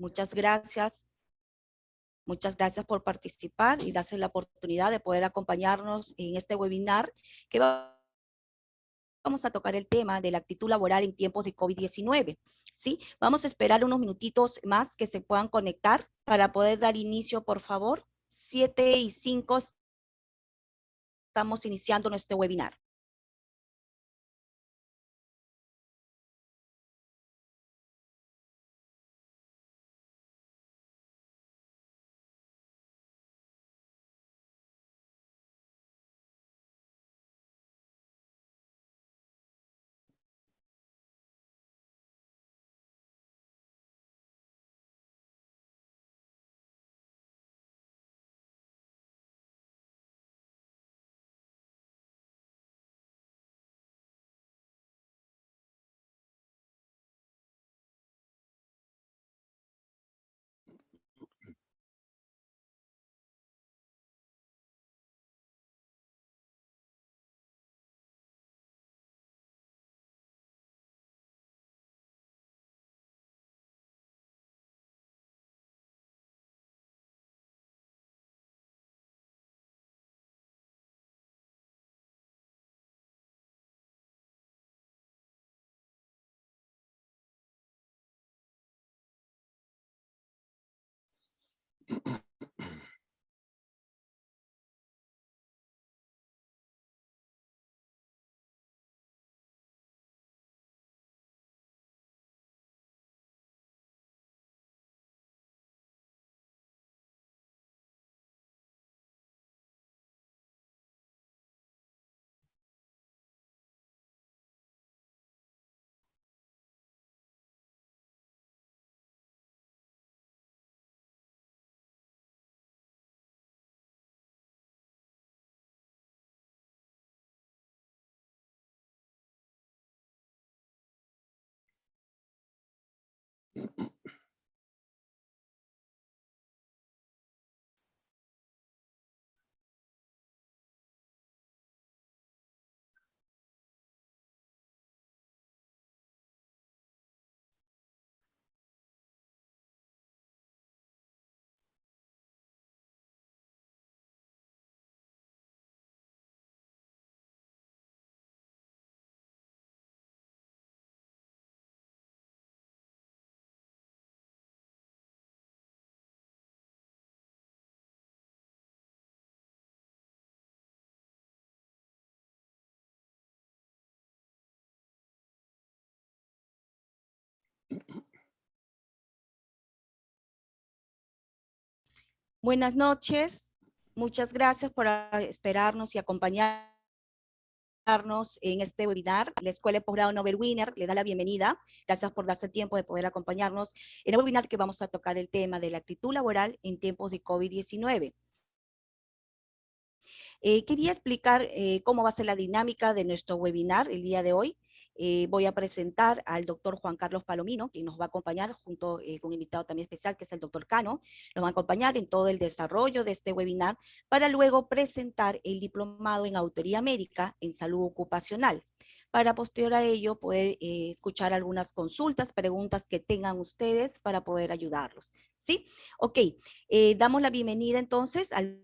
Muchas gracias. Muchas gracias por participar y darse la oportunidad de poder acompañarnos en este webinar que vamos a tocar el tema de la actitud laboral en tiempos de COVID-19. ¿Sí? Vamos a esperar unos minutitos más que se puedan conectar para poder dar inicio, por favor. 7:05 estamos iniciando nuestro webinar. Buenas noches. Muchas gracias por esperarnos y acompañarnos en este webinar. La Escuela de Posgrado Nobel Winner le da la bienvenida. Gracias por darse el tiempo de poder acompañarnos en el webinar que vamos a tocar el tema de la actitud laboral en tiempos de COVID-19. Quería explicar cómo va a ser la dinámica de nuestro webinar el día de hoy. Voy a presentar al doctor Juan Carlos Palomino, quien nos va a acompañar junto con un invitado también especial, que es el doctor Cano. Nos va a acompañar en todo el desarrollo de este webinar para luego presentar el diplomado en autoría médica en salud ocupacional, para posterior a ello poder escuchar algunas consultas, preguntas que tengan ustedes para poder ayudarlos. ¿Sí? Ok, damos la bienvenida entonces al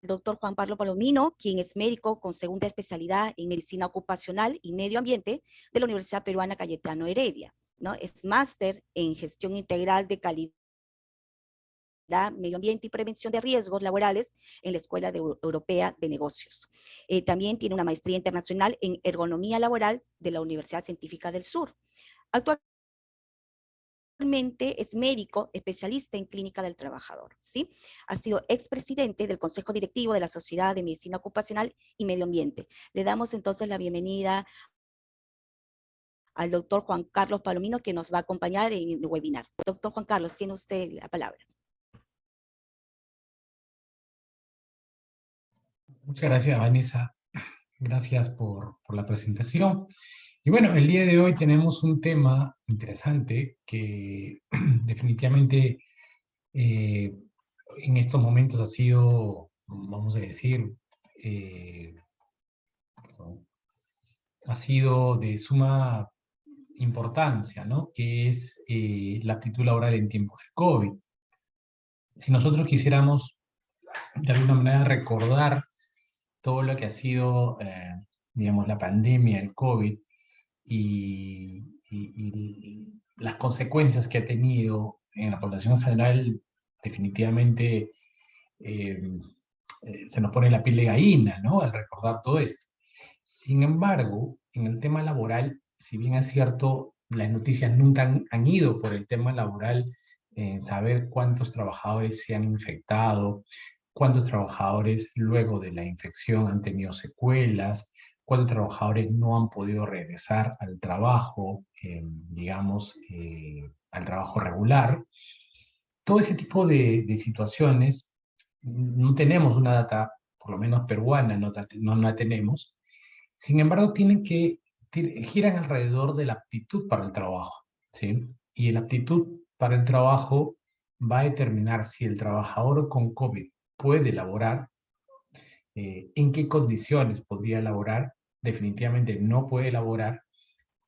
doctor Juan Pablo Palomino, quien es médico con segunda especialidad en medicina ocupacional y medio ambiente de la Universidad Peruana Cayetano Heredia, ¿no? Es máster en gestión integral de calidad, medio ambiente y prevención de riesgos laborales en la Escuela Europea de Negocios. También tiene una maestría internacional en ergonomía laboral de la Universidad Científica del Sur. Actualmente es médico especialista en clínica del trabajador, ¿sí? Ha sido expresidente del Consejo Directivo de la Sociedad de Medicina Ocupacional y Medio Ambiente. Le damos entonces la bienvenida al doctor Juan Carlos Palomino, que nos va a acompañar en el webinar. Doctor Juan Carlos, tiene usted la palabra. Muchas gracias, Vanessa. Gracias por la presentación. Y bueno, el día de hoy tenemos un tema interesante que definitivamente en estos momentos ha sido, vamos a decir, ha sido de suma importancia, ¿no? Que es la aptitud laboral en tiempos del COVID. Si nosotros quisiéramos de alguna manera recordar todo lo que ha sido, digamos, la pandemia, el COVID y las consecuencias que ha tenido en la población en general, definitivamente eh, se nos pone la piel de gallina, ¿no? Al recordar todo esto. Sin embargo, en el tema laboral, si bien es cierto, las noticias nunca han ido por el tema laboral, en saber cuántos trabajadores se han infectado, cuántos trabajadores luego de la infección han tenido secuelas, cuántos trabajadores no han podido regresar al trabajo, digamos, al trabajo regular. Todo ese tipo de situaciones, no tenemos una data, por lo menos peruana, no la tenemos. Sin embargo, giran alrededor de la aptitud para el trabajo, ¿sí? Y la aptitud para el trabajo va a determinar si el trabajador con COVID puede laborar, en qué condiciones podría laborar, definitivamente no puede laborar,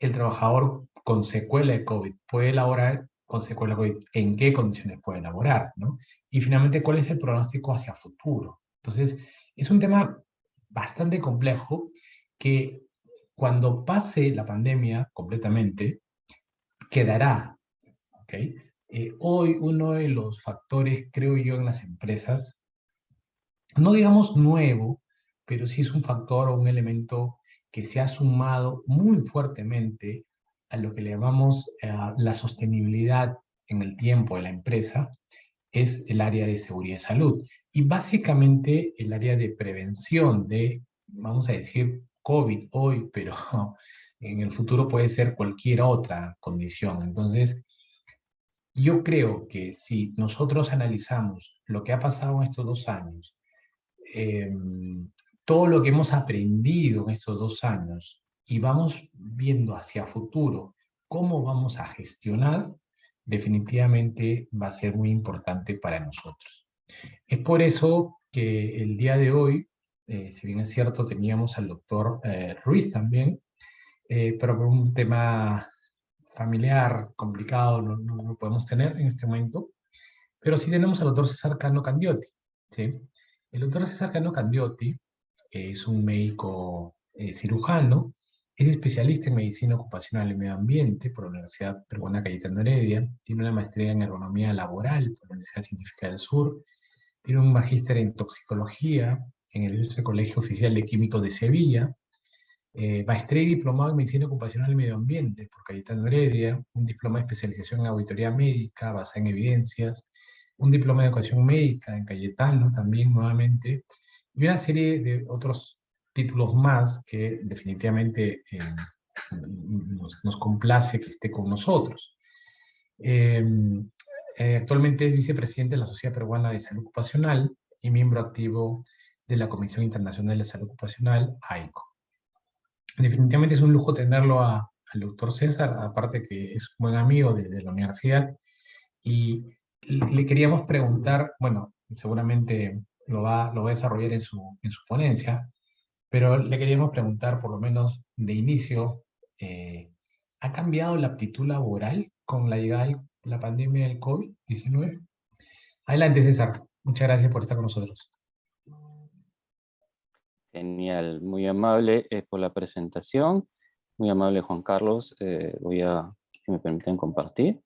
el trabajador con secuela de COVID puede laborar, con secuela de COVID, en qué condiciones puede laborar, ¿no? Y finalmente, ¿cuál es el pronóstico hacia futuro? Entonces, es un tema bastante complejo que cuando pase la pandemia completamente, quedará, ¿ok? Hoy uno de los factores, creo yo, en las empresas, no digamos nuevo, pero sí es un factor o un elemento que se ha sumado muy fuertemente a lo que le llamamos la sostenibilidad en el tiempo de la empresa, es el área de seguridad y salud. Y básicamente el área de prevención de, vamos a decir, COVID hoy, pero en el futuro puede ser cualquier otra condición. Entonces, yo creo que si nosotros analizamos lo que ha pasado en estos 2 años, eh, todo lo que hemos aprendido en estos 2 años y vamos viendo hacia futuro cómo vamos a gestionar, definitivamente va a ser muy importante para nosotros. Es por eso que el día de hoy, si bien es cierto, teníamos al doctor Ruiz también, pero por un tema familiar complicado no lo podemos tener en este momento, pero sí tenemos al doctor César Cano Candiotti, ¿sí? El doctor César Cano Candiotti es un médico cirujano, es especialista en medicina ocupacional y medio ambiente por la Universidad Peruana Cayetano Heredia, tiene una maestría en ergonomía laboral por la Universidad Científica del Sur, tiene un magíster en toxicología en el Ilustre Colegio Oficial de Químicos de Sevilla, maestría y diplomado en medicina ocupacional y medio ambiente por Cayetano Heredia, un diploma de especialización en auditoría médica basada en evidencias, un diploma de educación médica en Cayetano también nuevamente, y una serie de otros títulos más que definitivamente nos complace que esté con nosotros. Eh, Actualmente es vicepresidente de la Sociedad Peruana de Salud Ocupacional y miembro activo de la Comisión Internacional de Salud Ocupacional, AICO. Definitivamente es un lujo tenerlo al doctor César, aparte que es un buen amigo de la universidad, y le queríamos preguntar, bueno, seguramente lo va a desarrollar en su ponencia, pero le queríamos preguntar, por lo menos de inicio, ¿ha cambiado la aptitud laboral con la llegada de la pandemia del COVID-19? Adelante, César. Muchas gracias por estar con nosotros. Genial, muy amable por la presentación, muy amable Juan Carlos. Si me permiten compartir.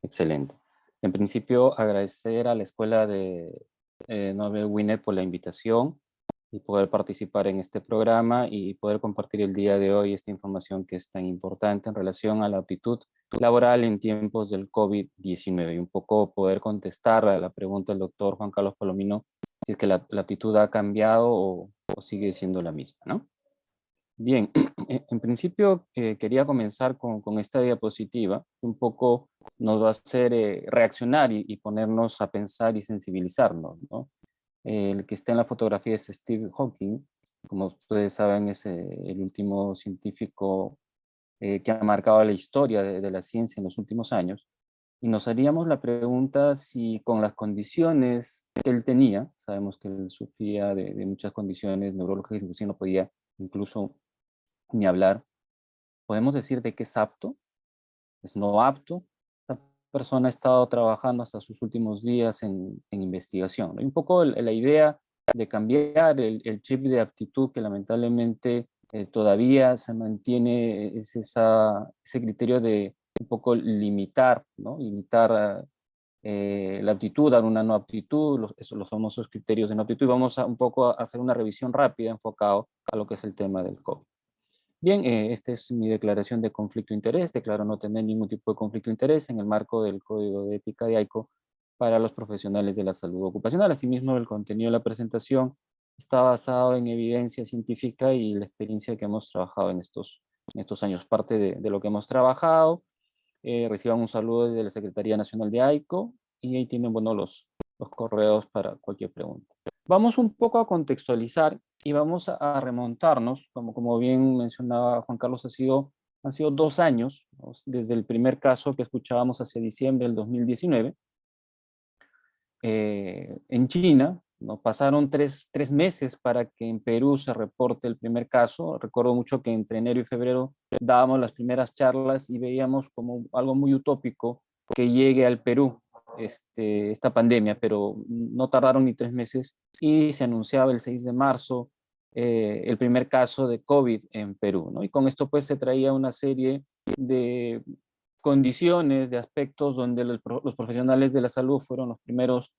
Excelente. En principio, agradecer a la Escuela de Nobel Winner por la invitación y poder participar en este programa y poder compartir el día de hoy esta información que es tan importante en relación a la aptitud laboral en tiempos del COVID-19 y un poco poder contestar a la pregunta del doctor Juan Carlos Palomino si es que la aptitud ha cambiado o sigue siendo la misma, ¿no? Bien, en principio quería comenzar con esta diapositiva, que un poco nos va a hacer reaccionar y ponernos a pensar y sensibilizarnos, ¿no? El que está en la fotografía es Steve Hawking, como ustedes saben es el último científico que ha marcado la historia de la ciencia en los últimos años, y nos haríamos la pregunta si con las condiciones que él tenía, sabemos que él sufría de muchas condiciones neurológicas, inclusive no podía incluso ni hablar, podemos decir de que es apto, es no apto. Esta persona ha estado trabajando hasta sus últimos días en investigación, ¿no? Y un poco la idea de cambiar el chip de aptitud que lamentablemente todavía se mantiene, es ese criterio de un poco limitar, ¿no? Limitar la aptitud, dar una no aptitud, los famosos criterios de no aptitud, y vamos a un poco a hacer una revisión rápida enfocado a lo que es el tema del COVID. Bien, esta es mi declaración de conflicto de interés. Declaro no tener ningún tipo de conflicto de interés en el marco del Código de Ética de AICO para los profesionales de la salud ocupacional. Asimismo, el contenido de la presentación está basado en evidencia científica y la experiencia que hemos trabajado en estos años. Parte de lo que hemos trabajado. Reciban un saludo desde la Secretaría Nacional de AICO y ahí tienen, bueno, los correos para cualquier pregunta. Vamos un poco a contextualizar y vamos a remontarnos, como bien mencionaba Juan Carlos, han sido 2 años, ¿no? Desde el primer caso que escuchábamos hacia diciembre del 2019, en China, ¿no? Pasaron tres meses para que en Perú se reporte el primer caso. Recuerdo mucho que entre enero y febrero dábamos las primeras charlas y veíamos como algo muy utópico que llegue al Perú esta pandemia, pero no tardaron ni 3 meses y se anunciaba el 6 de marzo el primer caso de COVID en Perú, ¿no? Y con esto pues se traía una serie de condiciones, de aspectos donde los profesionales de la salud fueron los primeros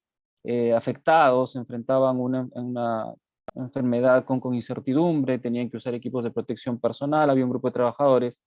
afectados, se enfrentaban una enfermedad con incertidumbre, tenían que usar equipos de protección personal, había un grupo de trabajadores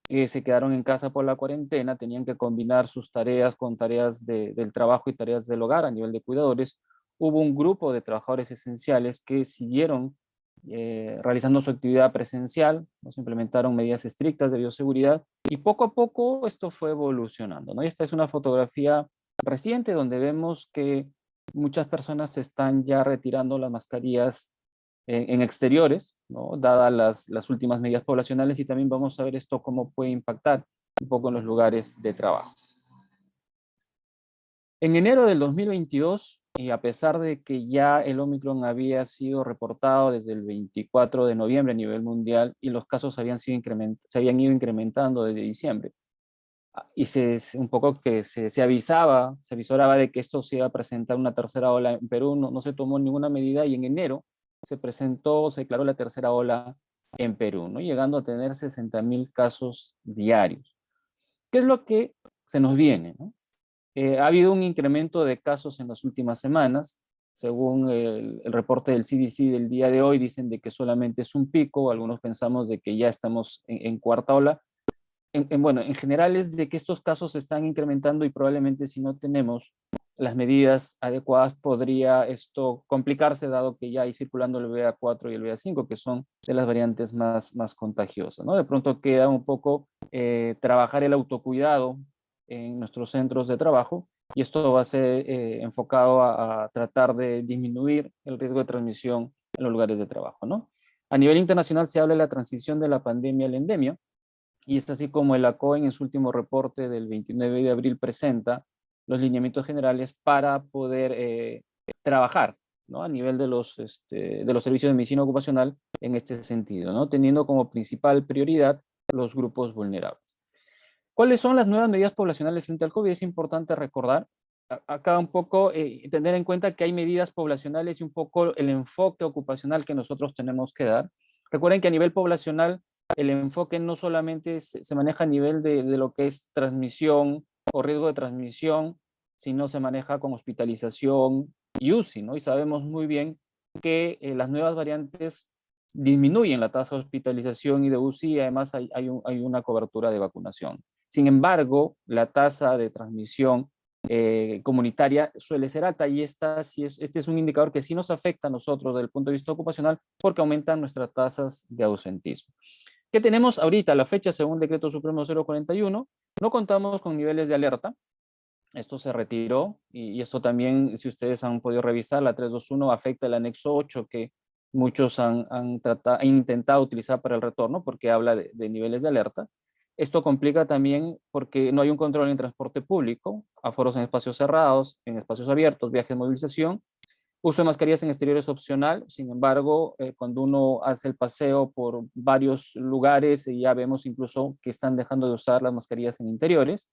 que se quedaron en casa por la cuarentena, tenían que combinar sus tareas con tareas del trabajo y tareas del hogar a nivel de cuidadores. Hubo un grupo de trabajadores esenciales que siguieron realizando su actividad presencial, se implementaron medidas estrictas de bioseguridad y poco a poco esto fue evolucionando, ¿no? Y esta es una fotografía reciente donde vemos que muchas personas se están ya retirando las mascarillas en exteriores, ¿no? Dadas las últimas medidas poblacionales, y también vamos a ver esto cómo puede impactar un poco en los lugares de trabajo. En enero del 2022, y a pesar de que ya el Omicron había sido reportado desde el 24 de noviembre a nivel mundial y los casos se habían ido incrementando desde diciembre, y un poco que se avisoraba de que esto se iba a presentar una tercera ola en Perú, no se tomó ninguna medida y en enero se declaró la tercera ola en Perú, ¿no? Llegando a tener 60.000 casos diarios. ¿Qué es lo que se nos viene, ¿no? Ha habido un incremento de casos en las últimas semanas. Según el reporte del CDC del día de hoy, dicen de que solamente es un pico, algunos pensamos de que ya estamos en cuarta ola. Bueno, en general es de que estos casos se están incrementando y probablemente si no tenemos las medidas adecuadas podría esto complicarse, dado que ya hay circulando el BA4 y el BA5, que son de las variantes más contagiosas, ¿no? De pronto queda un poco trabajar el autocuidado en nuestros centros de trabajo, y esto va a ser enfocado a tratar de disminuir el riesgo de transmisión en los lugares de trabajo, ¿no? A nivel internacional se habla de la transición de la pandemia a la endemia, y es así como el ACOEN en su último reporte del 29 de abril presenta los lineamientos generales para poder trabajar, ¿no? A nivel de los servicios de medicina ocupacional en este sentido, ¿no? Teniendo como principal prioridad los grupos vulnerables. ¿Cuáles son las nuevas medidas poblacionales frente al COVID? Es importante recordar acá un poco, tener en cuenta que hay medidas poblacionales y un poco el enfoque ocupacional que nosotros tenemos que dar. Recuerden que a nivel poblacional el enfoque no solamente se maneja a nivel de lo que es transmisión o riesgo de transmisión, sino se maneja con hospitalización y UCI, ¿no? Y sabemos muy bien que las nuevas variantes disminuyen la tasa de hospitalización y de UCI, y además hay una cobertura de vacunación. Sin embargo, la tasa de transmisión comunitaria suele ser alta, y este es un indicador que sí nos afecta a nosotros desde el punto de vista ocupacional porque aumentan nuestras tasas de ausentismo. ¿Qué tenemos ahorita a la fecha según Decreto Supremo 041? No contamos con niveles de alerta. Esto se retiró y esto también, si ustedes han podido revisar, la 321 afecta el anexo 8 que muchos han intentado utilizar para el retorno porque habla de niveles de alerta. Esto complica también porque no hay un control en transporte público, aforos en espacios cerrados, en espacios abiertos, viajes de movilización. Uso de mascarillas en exterior es opcional, sin embargo, cuando uno hace el paseo por varios lugares, ya vemos incluso que están dejando de usar las mascarillas en interiores.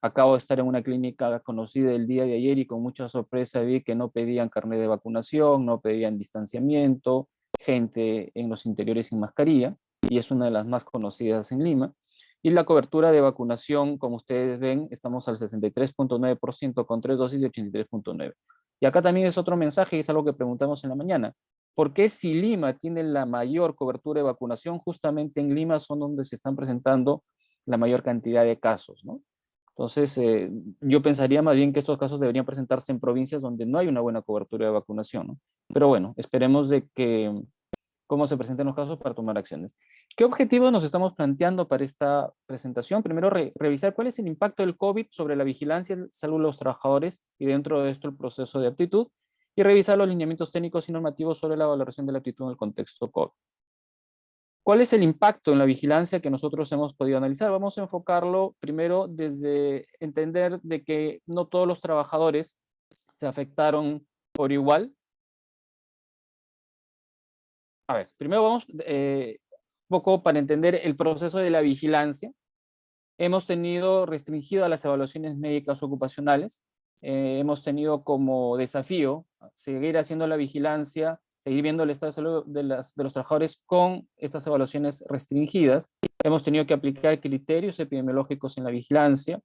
Acabo de estar en una clínica conocida el día de ayer y con mucha sorpresa vi que no pedían carnet de vacunación, no pedían distanciamiento, gente en los interiores sin mascarilla, y es una de las más conocidas en Lima. Y la cobertura de vacunación, como ustedes ven, estamos al 63.9% con 3 dosis de 83.9%. Y acá también es otro mensaje, y es algo que preguntamos en la mañana. ¿Por qué si Lima tiene la mayor cobertura de vacunación, justamente en Lima son donde se están presentando la mayor cantidad de casos, ¿no? Entonces, yo pensaría más bien que estos casos deberían presentarse en provincias donde no hay una buena cobertura de vacunación, ¿no? Pero bueno, esperemos de que cómo se presenten los casos para tomar acciones. ¿Qué objetivos nos estamos planteando para esta presentación? Primero, revisar cuál es el impacto del COVID sobre la vigilancia y salud de los trabajadores y dentro de esto el proceso de aptitud, y revisar los lineamientos técnicos y normativos sobre la valoración de la aptitud en el contexto COVID. ¿Cuál es el impacto en la vigilancia que nosotros hemos podido analizar? Vamos a enfocarlo primero desde entender de que no todos los trabajadores se afectaron por igual. A ver, primero vamos un poco para entender el proceso de la vigilancia. Hemos tenido restringido las evaluaciones médicas ocupacionales. Hemos tenido como desafío seguir haciendo la vigilancia, seguir viendo el estado de salud de los trabajadores con estas evaluaciones restringidas. Hemos tenido que aplicar criterios epidemiológicos en la vigilancia,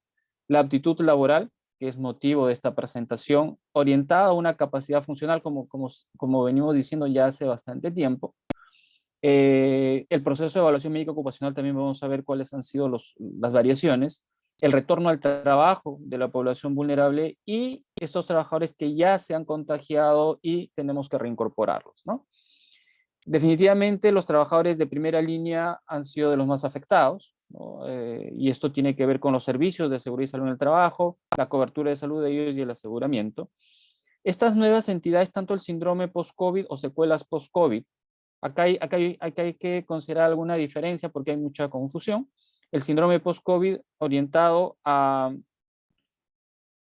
la aptitud laboral, que es motivo de esta presentación, orientada a una capacidad funcional, como venimos diciendo ya hace bastante tiempo. El proceso de evaluación médica ocupacional también vamos a ver cuáles han sido las variaciones, el retorno al trabajo de la población vulnerable y estos trabajadores que ya se han contagiado y tenemos que reincorporarlos, ¿no? Definitivamente los trabajadores de primera línea han sido de los más afectados, ¿no? Y esto tiene que ver con los servicios de seguridad y salud en el trabajo, la cobertura de salud de ellos y el aseguramiento. Estas nuevas entidades, tanto el síndrome post-COVID o secuelas post-COVID, acá hay que considerar alguna diferencia porque hay mucha confusión. El síndrome post-COVID orientado a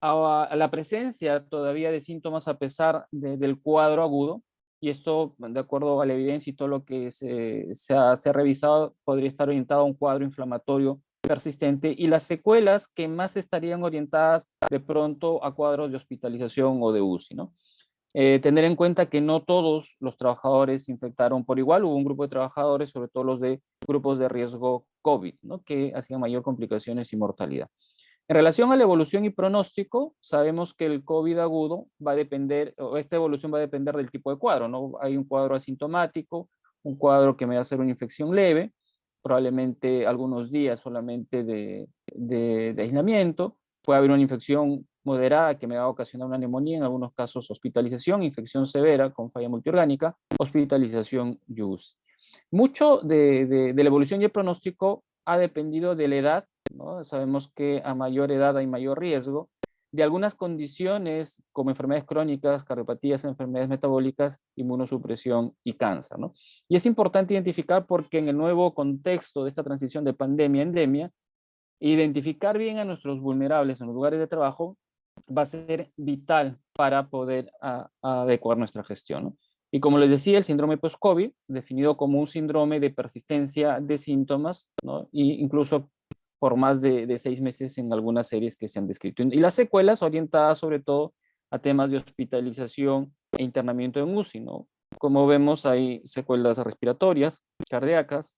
la presencia todavía de síntomas a pesar del cuadro agudo, y esto, de acuerdo a la evidencia y todo lo que se ha revisado, podría estar orientado a un cuadro inflamatorio persistente, y las secuelas que más estarían orientadas de pronto a cuadros de hospitalización o de UCI, ¿no? Tener en cuenta que no todos los trabajadores se infectaron por igual, hubo un grupo de trabajadores, sobre todo los de grupos de riesgo COVID, ¿no? Que hacían mayor complicaciones y mortalidad. En relación a la evolución y pronóstico, sabemos que el COVID agudo va a depender, o esta evolución va a depender del tipo de cuadro, ¿no? Hay un cuadro asintomático, un cuadro que me va a hacer una infección leve, probablemente algunos días solamente de aislamiento, puede haber una infección moderada que me va a ocasionar una neumonía, en algunos casos hospitalización, infección severa con falla multiorgánica, hospitalización UCI. Mucho de la evolución y el pronóstico ha dependido de la edad, ¿no? Sabemos que a mayor edad hay mayor riesgo de algunas condiciones como enfermedades crónicas, cardiopatías, enfermedades metabólicas, inmunosupresión y cáncer, ¿no? Y es importante identificar porque en el nuevo contexto de esta transición de pandemia a endemia, identificar bien a nuestros vulnerables en los lugares de trabajo va a ser vital para poder adecuar nuestra gestión, ¿no? Y como les decía, el síndrome post-COVID, definido como un síndrome de persistencia de síntomas, ¿no? Y incluso por más de 6 meses en algunas series que se han descrito. Y las secuelas orientadas sobre todo a temas de hospitalización e internamiento en UCI, ¿no? Como vemos, hay secuelas respiratorias, cardíacas,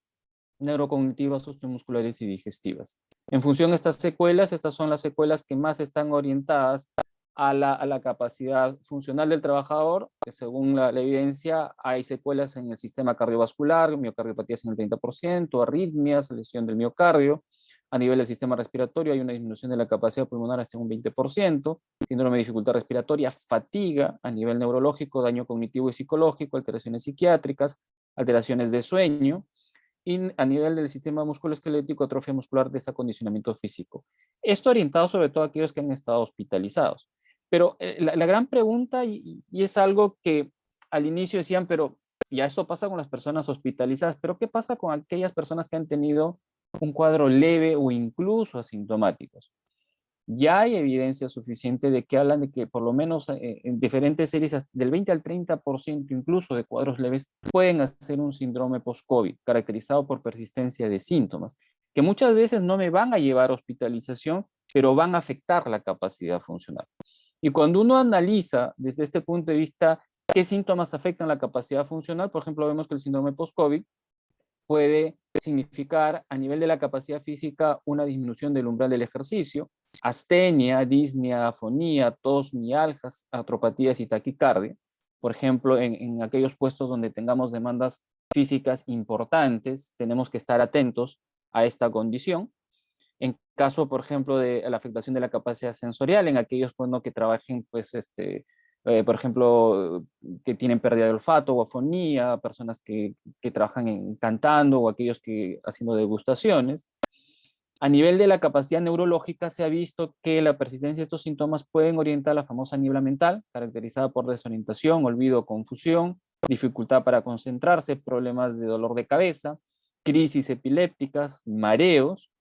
neurocognitivas, osteomusculares y digestivas. En función de estas secuelas, estas son las secuelas que más están orientadas a la capacidad funcional del trabajador. Según la evidencia, hay secuelas en el sistema cardiovascular, miocardiopatías en el 30%, arritmias, lesión del miocardio. A nivel del sistema respiratorio hay una disminución de la capacidad pulmonar hasta un 20%, síndrome de dificultad respiratoria, fatiga a nivel neurológico, daño cognitivo y psicológico, alteraciones psiquiátricas, alteraciones de sueño, y a nivel del sistema musculoesquelético, atrofia muscular, desacondicionamiento físico. Esto orientado sobre todo a aquellos que han estado hospitalizados. Pero la gran pregunta, y es algo que al inicio decían, pero ya esto pasa con las personas hospitalizadas, pero ¿qué pasa con aquellas personas que han tenido un cuadro leve o incluso asintomáticos? Ya hay evidencia suficiente de que hablan de que por lo menos en diferentes series del 20 al 30% incluso de cuadros leves pueden hacer un síndrome post-COVID, caracterizado por persistencia de síntomas, que muchas veces no me van a llevar a hospitalización, pero van a afectar la capacidad funcional. Y cuando uno analiza desde este punto de vista qué síntomas afectan la capacidad funcional, por ejemplo, vemos que el síndrome post-COVID puede significar a nivel de la capacidad física una disminución del umbral del ejercicio, astenia, disnea, afonía, tos, mialgias, artropatías y taquicardia. Por ejemplo, en aquellos puestos donde tengamos demandas físicas importantes, tenemos que estar atentos a esta condición. En caso, por ejemplo, de la afectación de la capacidad sensorial, en aquellos que trabajen, pues, por ejemplo, que tienen pérdida de olfato o afonía, personas que trabajan cantando o aquellos que haciendo degustaciones. A nivel de la capacidad neurológica se ha visto que la persistencia de estos síntomas pueden orientar a la famosa niebla mental, caracterizada por desorientación, olvido, confusión, dificultad para concentrarse, problemas de dolor de cabeza, crisis epilépticas, mareos,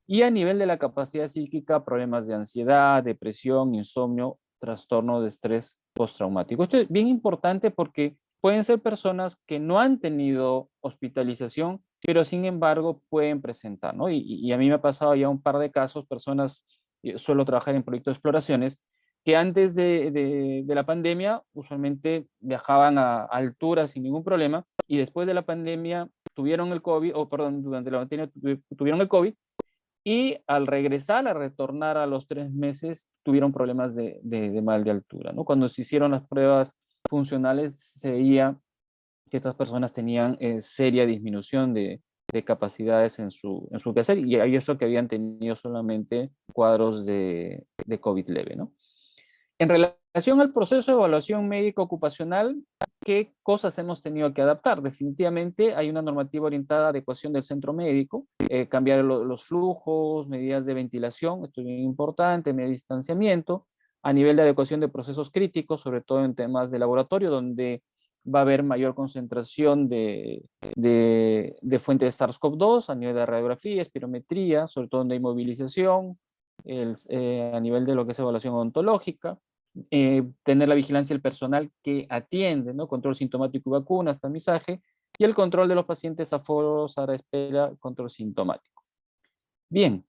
y a nivel de la capacidad psíquica, problemas de ansiedad, depresión, insomnio, trastorno de estrés postraumático. Esto es bien importante porque pueden ser personas que no han tenido hospitalización, pero sin embargo pueden presentar, ¿no? Y a mí me ha pasado ya un par de casos, personas, suelo trabajar en proyectos de exploraciones, que antes de la pandemia usualmente viajaban a alturas sin ningún problema y después de la pandemia tuvieron el COVID, o perdón, durante la pandemia tuvieron el COVID y al regresar, a retornar a los 3 meses, tuvieron problemas de mal de altura, ¿no? Cuando se hicieron las pruebas funcionales, se veía que estas personas tenían seria disminución de capacidades en su quehacer, y hay eso que habían tenido solamente cuadros de COVID leve, ¿no? En relación al proceso de evaluación médica ocupacional, ¿qué cosas hemos tenido que adaptar? Definitivamente hay una normativa orientada a adecuación del centro médico, cambiar los flujos, medidas de ventilación, esto es bien importante, medidas de distanciamiento, a nivel de adecuación de procesos críticos, sobre todo en temas de laboratorio, donde va a haber mayor concentración de fuentes de SARS-CoV-2 a nivel de radiografía, espirometría, sobre todo donde hay movilización, a nivel de lo que es evaluación odontológica, tener la vigilancia del personal que atiende, ¿no? Control sintomático y vacunas, tamizaje, y el control de los pacientes aforos, a la espera, control sintomático. Bien,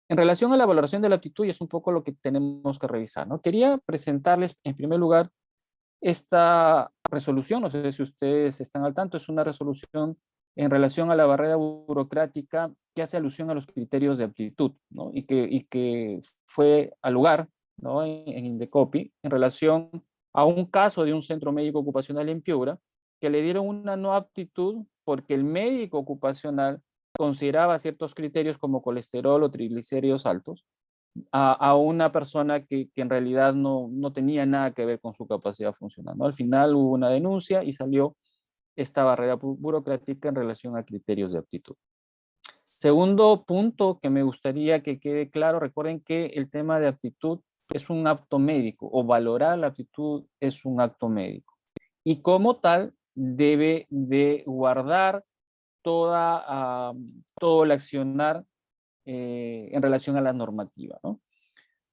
en relación a la valoración de la aptitud, y es un poco lo que tenemos que revisar, ¿no? Quería presentarles, en primer lugar, esta resolución, no sé si ustedes están al tanto, es una resolución en relación a la barrera burocrática que hace alusión a los criterios de aptitud, ¿no? Y que fue al lugar, ¿no? En Indecopi, en relación a un caso de un centro médico ocupacional en Piura, que le dieron una no aptitud porque el médico ocupacional consideraba ciertos criterios como colesterol o triglicéridos altos, a una persona que en realidad no tenía nada que ver con su capacidad funcional, ¿no? Al final hubo una denuncia y salió esta barrera burocrática en relación a criterios de aptitud. Segundo punto que me gustaría que quede claro, recuerden que el tema de aptitud es un acto médico, o valorar la aptitud es un acto médico. Y como tal, debe de guardar todo el accionar en relación a la normativa, ¿no?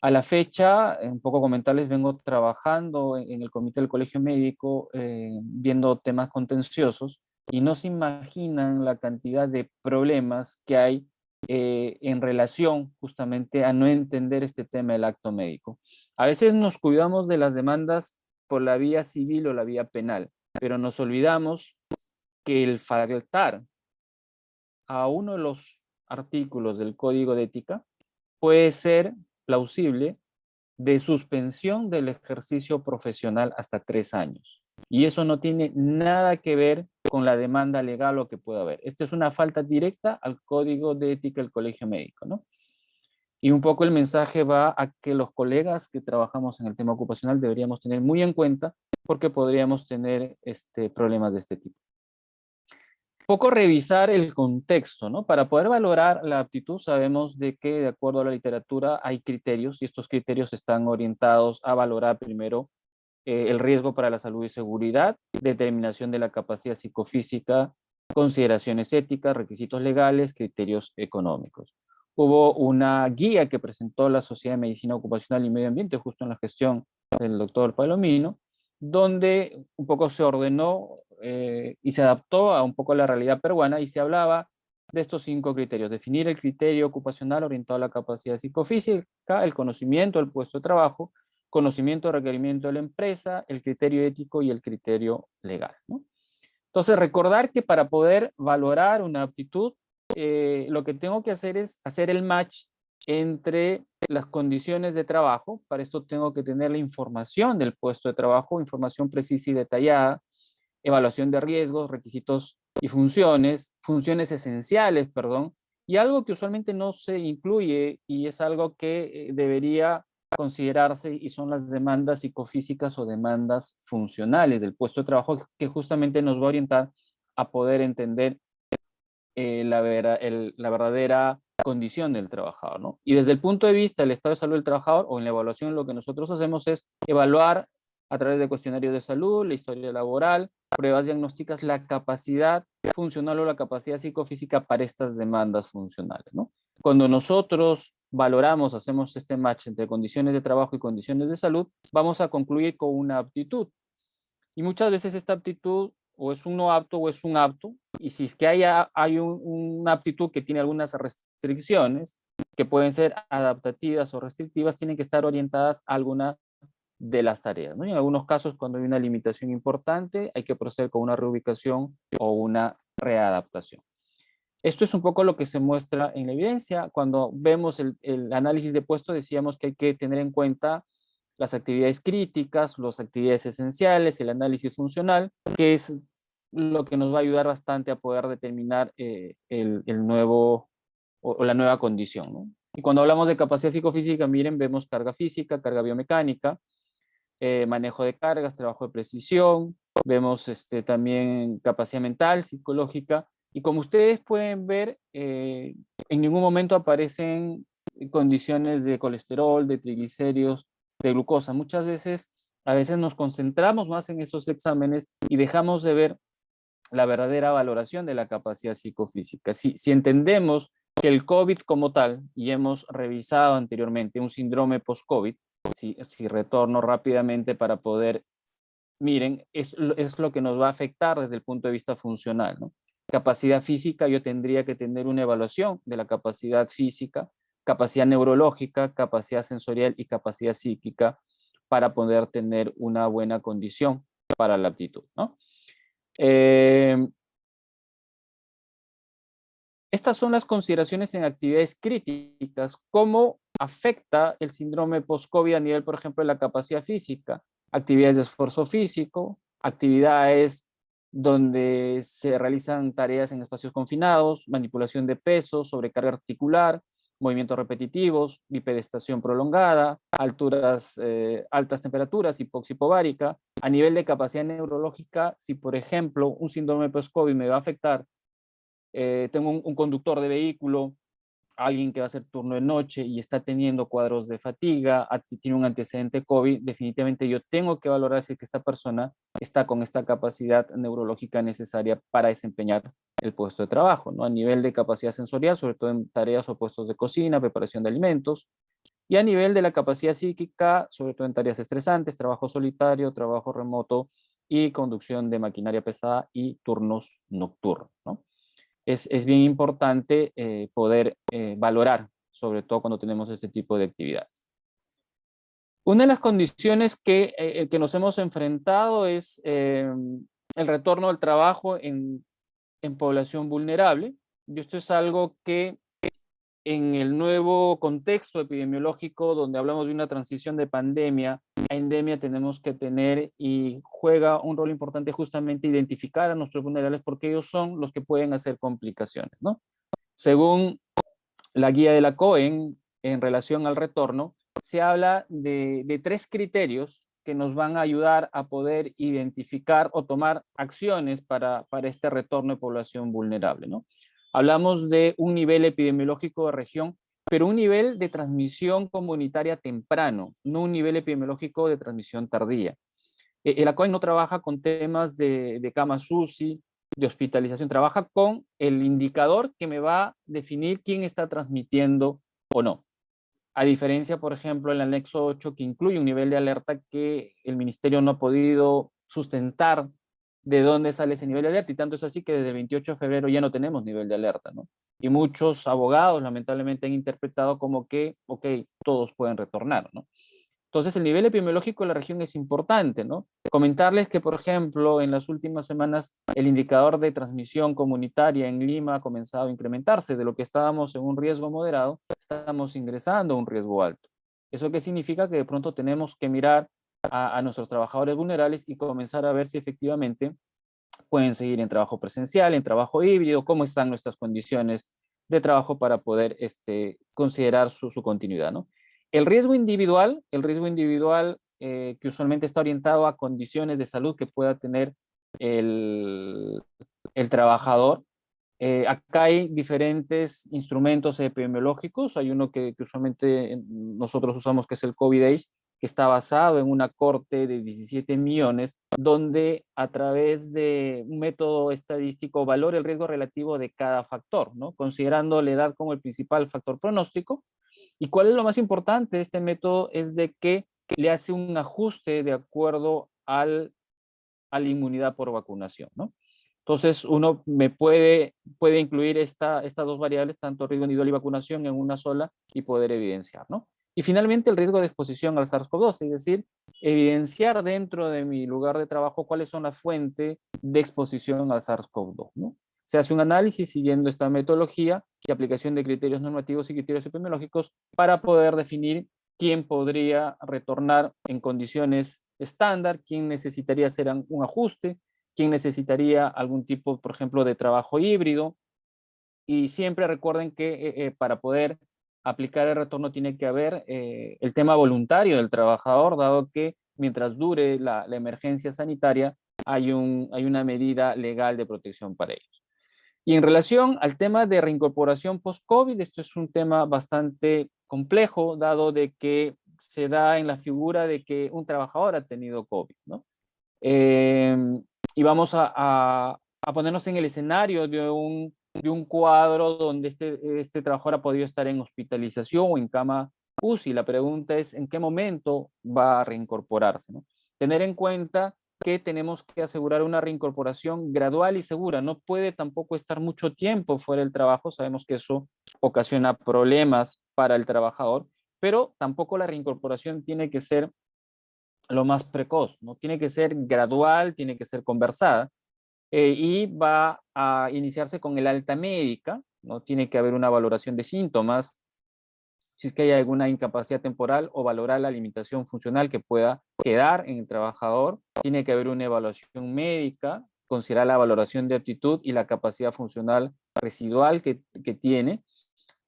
A la fecha, un poco comentarles, vengo trabajando en el comité del colegio médico, viendo temas contenciosos, y no se imaginan la cantidad de problemas que hay en relación justamente a no entender este tema del acto médico. A veces nos cuidamos de las demandas por la vía civil o la vía penal, pero nos olvidamos que el faltar a uno de los artículos del Código de Ética puede ser plausible de suspensión del ejercicio profesional hasta 3 años. Y eso no tiene nada que ver con la demanda legal o que pueda haber. Esta es una falta directa al Código de Ética del Colegio Médico, ¿no? Y un poco el mensaje va a que los colegas que trabajamos en el tema ocupacional deberíamos tener muy en cuenta, porque podríamos tener problemas de este tipo. Poco revisar el contexto, ¿no? Para poder valorar la aptitud, sabemos de que, de acuerdo a la literatura, hay criterios, y estos criterios están orientados a valorar primero el riesgo para la salud y seguridad, determinación de la capacidad psicofísica, consideraciones éticas, requisitos legales, criterios económicos. Hubo una guía que presentó la Sociedad de Medicina Ocupacional y Medio Ambiente, justo en la gestión del doctor Palomino, donde un poco se ordenó y se adaptó a un poco la realidad peruana y se hablaba de estos 5 criterios. Definir el criterio ocupacional orientado a la capacidad psicofísica, el conocimiento del puesto de trabajo, conocimiento de requerimiento de la empresa, el criterio ético y el criterio legal, ¿no? Entonces, recordar que para poder valorar una aptitud, lo que tengo que hacer es hacer el match entre las condiciones de trabajo. Para esto tengo que tener la información del puesto de trabajo, información precisa y detallada, evaluación de riesgos, requisitos y funciones esenciales, perdón, y algo que usualmente no se incluye y es algo que debería considerarse y son las demandas psicofísicas o demandas funcionales del puesto de trabajo que justamente nos va a orientar a poder entender la verdadera condición del trabajador, ¿no? Y desde el punto de vista del estado de salud del trabajador o en la evaluación lo que nosotros hacemos es evaluar a través de cuestionarios de salud, la historia laboral, pruebas diagnósticas, la capacidad funcional o la capacidad psicofísica para estas demandas funcionales, ¿no? Cuando nosotros valoramos, hacemos este match entre condiciones de trabajo y condiciones de salud, vamos a concluir con una aptitud. Y muchas veces esta aptitud o es un no apto o es un apto, y si es que hay una aptitud que tiene algunas restricciones, que pueden ser adaptativas o restrictivas, tienen que estar orientadas a alguna de las tareas, ¿no? Y en algunos casos, cuando hay una limitación importante, hay que proceder con una reubicación o una readaptación. Esto es un poco lo que se muestra en la evidencia. Cuando vemos el análisis de puesto, decíamos que hay que tener en cuenta las actividades críticas, las actividades esenciales, el análisis funcional, que es lo que nos va a ayudar bastante a poder determinar el nuevo o la nueva condición, ¿no? Y cuando hablamos de capacidad psicofísica, miren, vemos carga física, carga biomecánica, manejo de cargas, trabajo de precisión, vemos también capacidad mental, psicológica, y como ustedes pueden ver, en ningún momento aparecen condiciones de colesterol, de triglicéridos, de glucosa. Muchas veces, a veces nos concentramos más en esos exámenes y dejamos de ver la verdadera valoración de la capacidad psicofísica. Si entendemos que el COVID como tal, y hemos revisado anteriormente un síndrome post-COVID, si retorno rápidamente para poder, miren, es lo que nos va a afectar desde el punto de vista funcional, ¿no? Capacidad física, yo tendría que tener una evaluación de la capacidad física, capacidad neurológica, capacidad sensorial y capacidad psíquica para poder tener una buena condición para la aptitud, ¿no? Estas son las consideraciones en actividades críticas. ¿Cómo afecta el síndrome post-COVID a nivel, por ejemplo, de la capacidad física? Actividades de esfuerzo físico, actividades donde se realizan tareas en espacios confinados, manipulación de peso, sobrecarga articular, movimientos repetitivos, bipedestación prolongada, altas temperaturas, hipoxia hipovárica. A nivel de capacidad neurológica, si por ejemplo un síndrome post-COVID me va a afectar, tengo un conductor de vehículo, alguien que va a hacer turno de noche y está teniendo cuadros de fatiga, tiene un antecedente COVID, definitivamente yo tengo que valorar si es que esta persona está con esta capacidad neurológica necesaria para desempeñar el puesto de trabajo, ¿no? A nivel de capacidad sensorial, sobre todo en tareas o puestos de cocina, preparación de alimentos, y a nivel de la capacidad psíquica, sobre todo en tareas estresantes, trabajo solitario, trabajo remoto y conducción de maquinaria pesada y turnos nocturnos, ¿no? Es bien importante poder valorar, sobre todo cuando tenemos este tipo de actividades. Una de las condiciones que nos hemos enfrentado es el retorno al trabajo en población vulnerable. Y esto es algo que en el nuevo contexto epidemiológico, donde hablamos de una transición de pandemia a endemia, tenemos que tener y juega un rol importante justamente identificar a nuestros vulnerables porque ellos son los que pueden hacer complicaciones, ¿no? Según la guía de la COEN en relación al retorno, se habla de 3 criterios que nos van a ayudar a poder identificar o tomar acciones para este retorno de población vulnerable, ¿no? Hablamos de un nivel epidemiológico de región, pero un nivel de transmisión comunitaria temprano, no un nivel epidemiológico de transmisión tardía. El ACOEN no trabaja con temas de camas UCI, de hospitalización, trabaja con el indicador que me va a definir quién está transmitiendo o no. A diferencia, por ejemplo, el anexo 8, que incluye un nivel de alerta que el ministerio no ha podido sustentar de dónde sale ese nivel de alerta, y tanto es así que desde el 28 de febrero ya no tenemos nivel de alerta, ¿no? Y muchos abogados lamentablemente han interpretado como que, ok, todos pueden retornar, ¿no? Entonces, el nivel epidemiológico de la región es importante, ¿no? Comentarles que, por ejemplo, en las últimas semanas el indicador de transmisión comunitaria en Lima ha comenzado a incrementarse. De lo que estábamos en un riesgo moderado, estamos ingresando a un riesgo alto. ¿Eso qué significa? Que de pronto tenemos que mirar a nuestros trabajadores vulnerables y comenzar a ver si efectivamente pueden seguir en trabajo presencial, en trabajo híbrido, cómo están nuestras condiciones de trabajo para poder considerar su continuidad, ¿no? El riesgo individual que usualmente está orientado a condiciones de salud que pueda tener el, el trabajador. Acá hay diferentes instrumentos epidemiológicos. Hay uno que usualmente nosotros usamos, que es el COVID-ACE, que está basado en una corte de 17 millones, donde a través de un método estadístico valora el riesgo relativo de cada factor, ¿no? Considerando la edad como el principal factor pronóstico. ¿Y cuál es lo más importante de este método? Es de que le hace un ajuste de acuerdo a la inmunidad por vacunación, ¿no? Entonces, uno puede incluir estas dos variables, tanto riesgo individual y vacunación, en una sola y poder evidenciar, ¿no? Y finalmente, el riesgo de exposición al SARS-CoV-2, es decir, evidenciar dentro de mi lugar de trabajo cuáles son las fuentes de exposición al SARS-CoV-2, ¿no? Se hace un análisis siguiendo esta metodología y aplicación de criterios normativos y criterios epidemiológicos para poder definir quién podría retornar en condiciones estándar, quién necesitaría hacer un ajuste, quién necesitaría algún tipo, por ejemplo, de trabajo híbrido. Y siempre recuerden que para poder aplicar el retorno tiene que haber el tema voluntario del trabajador, dado que mientras dure la emergencia sanitaria hay una medida legal de protección para ellos. Y en relación al tema de reincorporación post-COVID, esto es un tema bastante complejo, dado de que se da en la figura de que un trabajador ha tenido COVID, ¿no? Eh, y vamos a ponernos en el escenario de un cuadro donde este trabajador ha podido estar en hospitalización o en cama UCI. La pregunta es, ¿en qué momento va a reincorporarse, ¿no? Tener en cuenta que tenemos que asegurar una reincorporación gradual y segura. No puede tampoco estar mucho tiempo fuera del trabajo. Sabemos que eso ocasiona problemas para el trabajador, pero tampoco la reincorporación tiene que ser lo más precoz, ¿no? Tiene que ser gradual, tiene que ser conversada, y va a iniciarse con el alta médica, ¿no? Tiene que haber una valoración de síntomas, si es que hay alguna incapacidad temporal, o valorar la limitación funcional que pueda quedar en el trabajador. Tiene que haber una evaluación médica, considerar la valoración de aptitud y la capacidad funcional residual que tiene,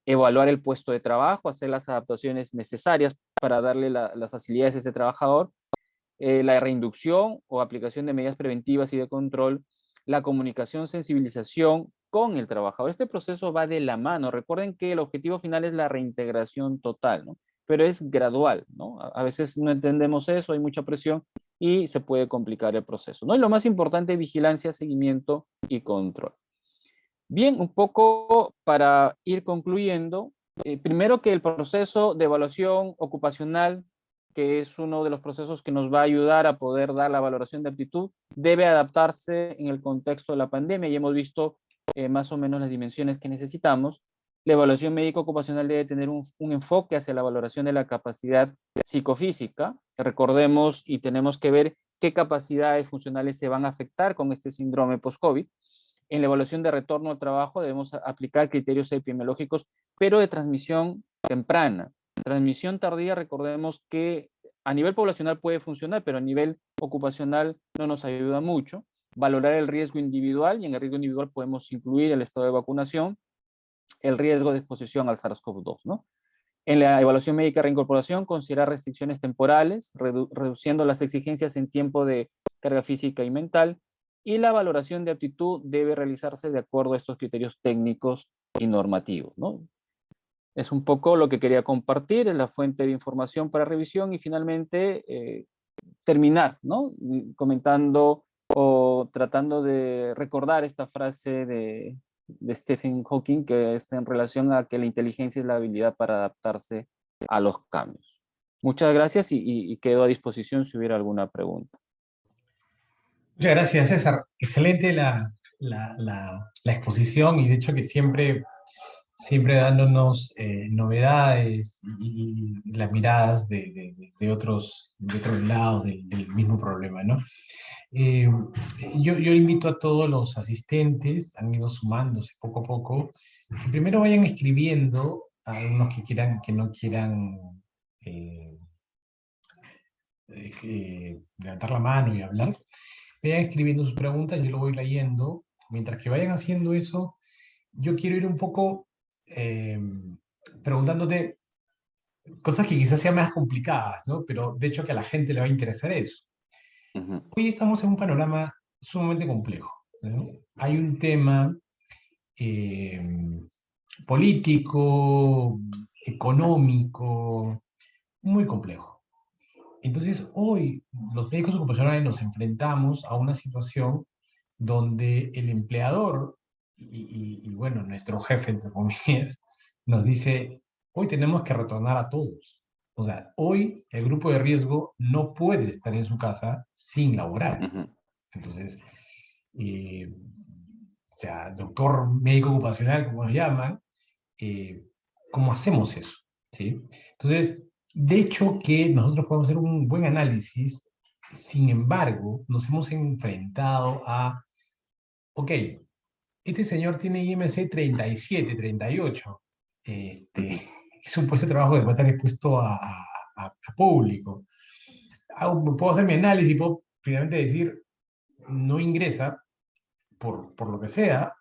evaluar el puesto de trabajo, hacer las adaptaciones necesarias para darle las facilidades a este trabajador, la reinducción o aplicación de medidas preventivas y de control, la comunicación, sensibilización con el trabajador. Este proceso va de la mano. Recuerden que el objetivo final es la reintegración total, ¿no? Pero es gradual, ¿no? A veces no entendemos eso, hay mucha presión y se puede complicar el proceso, ¿no? Y lo más importante, vigilancia, seguimiento y control. Bien, un poco para ir concluyendo, primero que el proceso de evaluación ocupacional, que es uno de los procesos que nos va a ayudar a poder dar la valoración de aptitud, debe adaptarse en el contexto de la pandemia y hemos visto más o menos las dimensiones que necesitamos. La evaluación médico ocupacional debe tener un enfoque hacia la valoración de la capacidad psicofísica. Recordemos y tenemos que ver qué capacidades funcionales se van a afectar con este síndrome post-COVID. En la evaluación de retorno al trabajo debemos aplicar criterios epidemiológicos, pero de transmisión temprana. Transmisión tardía, recordemos que a nivel poblacional puede funcionar, pero a nivel ocupacional no nos ayuda mucho. Valorar el riesgo individual, y en el riesgo individual podemos incluir el estado de vacunación, el riesgo de exposición al SARS-CoV-2, ¿no? En la evaluación médica de reincorporación, considerar restricciones temporales, reduciendo las exigencias en tiempo de carga física y mental, y la valoración de aptitud debe realizarse de acuerdo a estos criterios técnicos y normativos, ¿no? Es un poco lo que quería compartir, es la fuente de información para revisión, y finalmente terminar, ¿no? Comentando o tratando de recordar esta frase de Stephen Hawking, que está en relación a que la inteligencia es la habilidad para adaptarse a los cambios. Muchas gracias y quedo a disposición si hubiera alguna pregunta. Muchas gracias, César. Excelente la exposición y de hecho que siempre dándonos novedades y las miradas de otros lados del mismo problema, ¿no? Eh, yo invito a todos los asistentes, han ido sumándose poco a poco, que primero vayan escribiendo, a algunos que no quieran eh, levantar la mano y hablar, vayan escribiendo sus preguntas, yo lo voy leyendo. Mientras que vayan haciendo eso, yo quiero ir un poco eh, preguntándote cosas que quizás sean más complicadas, ¿no? Pero de hecho que a la gente le va a interesar eso. Ujú, Hoy estamos en un panorama sumamente complejo, ¿no? Hay un tema eh, político, económico, muy complejo. Entonces, hoy los médicos ocupacionales nos enfrentamos a una situación donde el empleador bueno, nuestro jefe, entre comillas, nos dice, hoy tenemos que retornar a todos. O sea, hoy el grupo de riesgo no puede estar en su casa sin laborar. ujú. Entonces, o sea, doctor médico ocupacional, como nos llaman, eh, ¿cómo hacemos eso? ¿Sí? Entonces, de hecho que nosotros podemos hacer un buen análisis, sin embargo, nos hemos enfrentado a, ok, este señor tiene IMC 37, 38, Ujú, es un puesto de trabajo que va a estar expuesto a público. Puedo hacer mi análisis, puedo finalmente decir, no ingresa por lo que sea,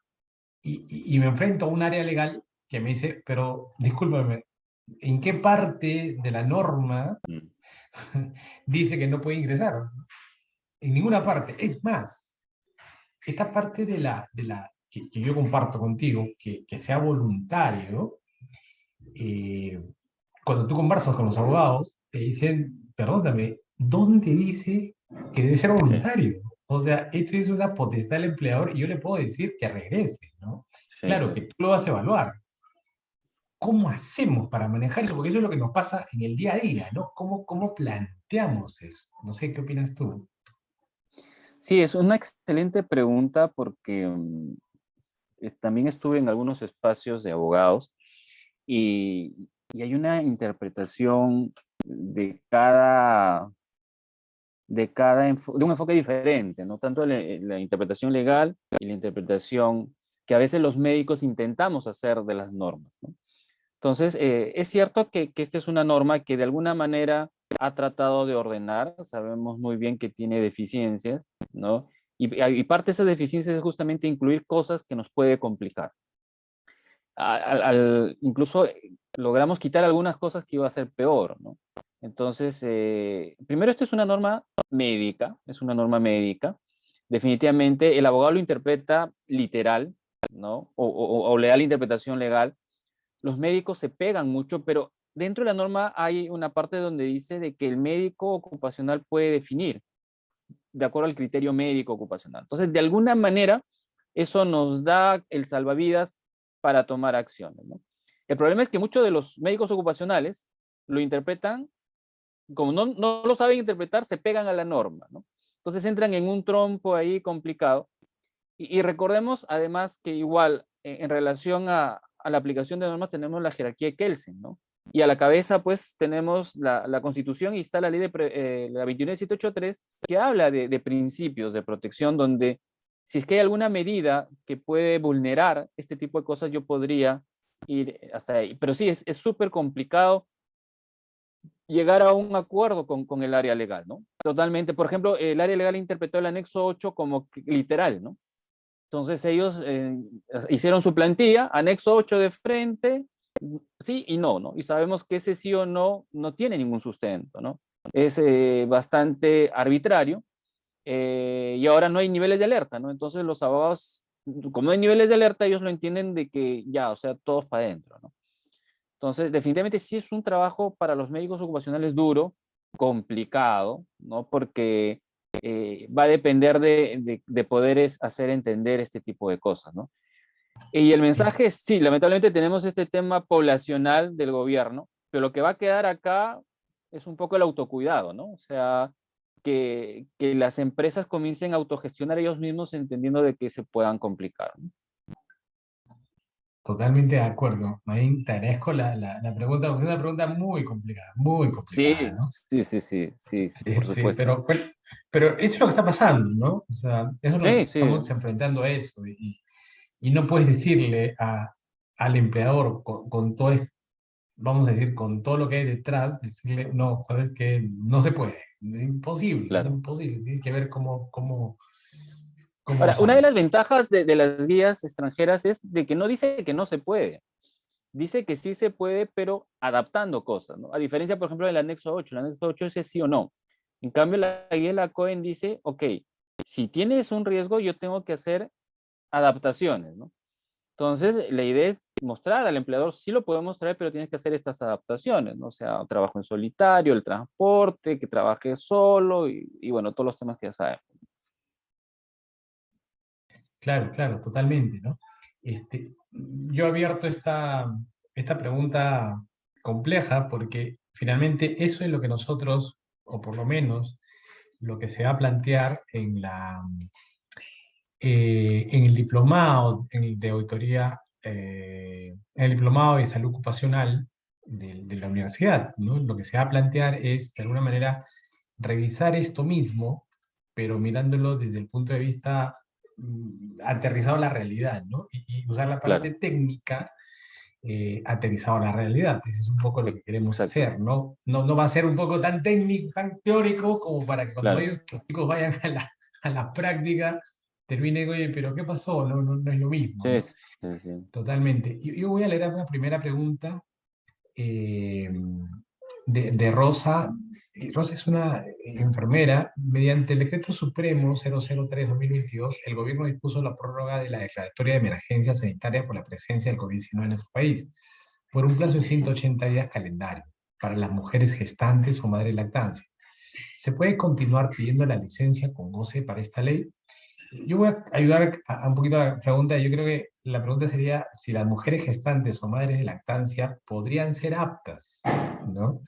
y me enfrento a un área legal que me dice, pero discúlpame, ¿en qué parte de la norma ujú. dice que no puede ingresar? En ninguna parte. Es más, esta parte que yo comparto contigo, que sea voluntario, eh, cuando tú conversas con los abogados, te dicen, perdóname, ¿dónde dice que debe ser Sí, voluntario? O sea, esto es una potestad del empleador y yo le puedo decir que regrese, ¿no? sí. Claro que tú lo vas a evaluar. ¿Cómo hacemos para manejar eso? Porque eso es lo que nos pasa en el día a día, ¿no? ¿Cómo planteamos eso? No sé, ¿qué opinas tú? Sí, es una excelente pregunta porque también estuve en algunos espacios de abogados y hay una interpretación de un enfoque diferente, ¿no? Tanto la interpretación legal y la interpretación que a veces los médicos intentamos hacer de las normas, ¿no? Entonces, es cierto que esta es una norma que de alguna manera ha tratado de ordenar, sabemos muy bien que tiene deficiencias, ¿no? Y parte de esas deficiencias es justamente incluir cosas que nos puede complicar. Incluso logramos quitar algunas cosas que iba a ser peor, ¿no? Entonces, primero, esto es una norma médica, es una norma médica. Definitivamente, el abogado lo interpreta literal, ¿no? O le da la interpretación legal. Los médicos se pegan mucho, pero dentro de la norma hay una parte donde dice de que el médico ocupacional puede definir de acuerdo al criterio médico ocupacional. Entonces, de alguna manera, eso nos da el salvavidas para tomar acciones, ¿no? El problema es que muchos de los médicos ocupacionales lo interpretan, como no lo saben interpretar, se pegan a la norma, ¿no? Entonces entran en un trompo ahí complicado. Y recordemos además que igual en relación a la aplicación de normas tenemos la jerarquía de Kelsen, ¿no? Y a la cabeza pues tenemos la Constitución y está la ley la 21783 que habla de principios de protección donde si es que hay alguna medida que puede vulnerar este tipo de cosas yo podría ir hasta ahí. Pero sí, es súper complicado llegar a un acuerdo con el área legal, ¿no? Totalmente. Por ejemplo, el área legal interpretó el anexo 8 como literal, ¿no? Entonces ellos hicieron su plantilla, anexo 8 de frente, sí y no, ¿no? Y sabemos que ese sí o no no tiene ningún sustento, ¿no? Es bastante arbitrario y ahora no hay niveles de alerta, ¿no? Entonces los abogados, como no hay niveles de alerta, ellos lo entienden de que ya, o sea, todos para adentro, ¿no? Entonces, definitivamente sí es un trabajo para los médicos ocupacionales duro, complicado, ¿no? Porque va a depender de poder hacer entender este tipo de cosas, ¿no? Y el mensaje es, sí, lamentablemente tenemos este tema poblacional del gobierno, pero lo que va a quedar acá es un poco el autocuidado, ¿no? O sea, que las empresas comiencen a autogestionar ellos mismos entendiendo de que se puedan complicar, ¿no? Totalmente de acuerdo. Nain, te agradezco la pregunta, porque es una pregunta muy complicada, Sí, ¿no? sí, sí, sí, sí, sí, Sí, por sí, supuesto. pero eso es lo que está pasando, ¿no? O sea, eso es lo que Sí, sí, estamos enfrentando a eso. Y no puedes decirle al empleador con todo esto, vamos a decir, con todo lo que hay detrás, decirle, no, sabes que no se puede, es claro. imposible, tienes que ver cómo Ahora, una de las usarlas. ventajas de las guías extranjeras es de que no dice que no se puede. Dice que sí se puede, pero adaptando cosas, ¿no? A diferencia, por ejemplo, del anexo 8. El anexo 8 es sí o no. En cambio, la guía de la COEN dice, ok, si tienes un riesgo, yo tengo que hacer adaptaciones, ¿no? Entonces, la idea es mostrar al empleador, sí lo podemos traer, pero tienes que hacer estas adaptaciones, ¿no? O sea, trabajo en solitario, el transporte, que trabaje solo y bueno, todos los temas que ya sabemos. Claro, claro, totalmente, ¿no? Yo he abierto esta pregunta compleja porque finalmente eso es lo que nosotros, o por lo menos lo que se va a plantear en el diplomado de auditoría, en el diplomado de salud ocupacional de la universidad, ¿no? Lo que se va a plantear es, de alguna manera, revisar esto mismo, pero mirándolo desde el punto de vista aterrizado a la realidad, ¿no? Y usar la parte Claro, técnica aterrizado a la realidad. Ese es un poco lo que queremos exacto, hacer, ¿no? No va a ser un poco tan técnico, tan teórico, como para que cuando claro. ellos, los chicos vayan a la práctica, terminen, oye, pero ¿qué pasó? No es lo mismo, Sí, ¿no? sí, sí, sí. Totalmente. Yo voy a leer una primera pregunta eh, de Rosa. Rosa es una enfermera. Mediante el Decreto Supremo 003/2022, el gobierno dispuso la prórroga de la declaratoria de emergencia sanitaria por la presencia del COVID-19 en nuestro país, por un plazo de 180 días calendario, para las mujeres gestantes o madres de lactancia. ¿Se puede continuar pidiendo la licencia con goce para esta ley? Yo voy a ayudar a un poquito a la pregunta. Yo creo que la pregunta sería si las mujeres gestantes o madres de lactancia podrían ser aptas, ¿no?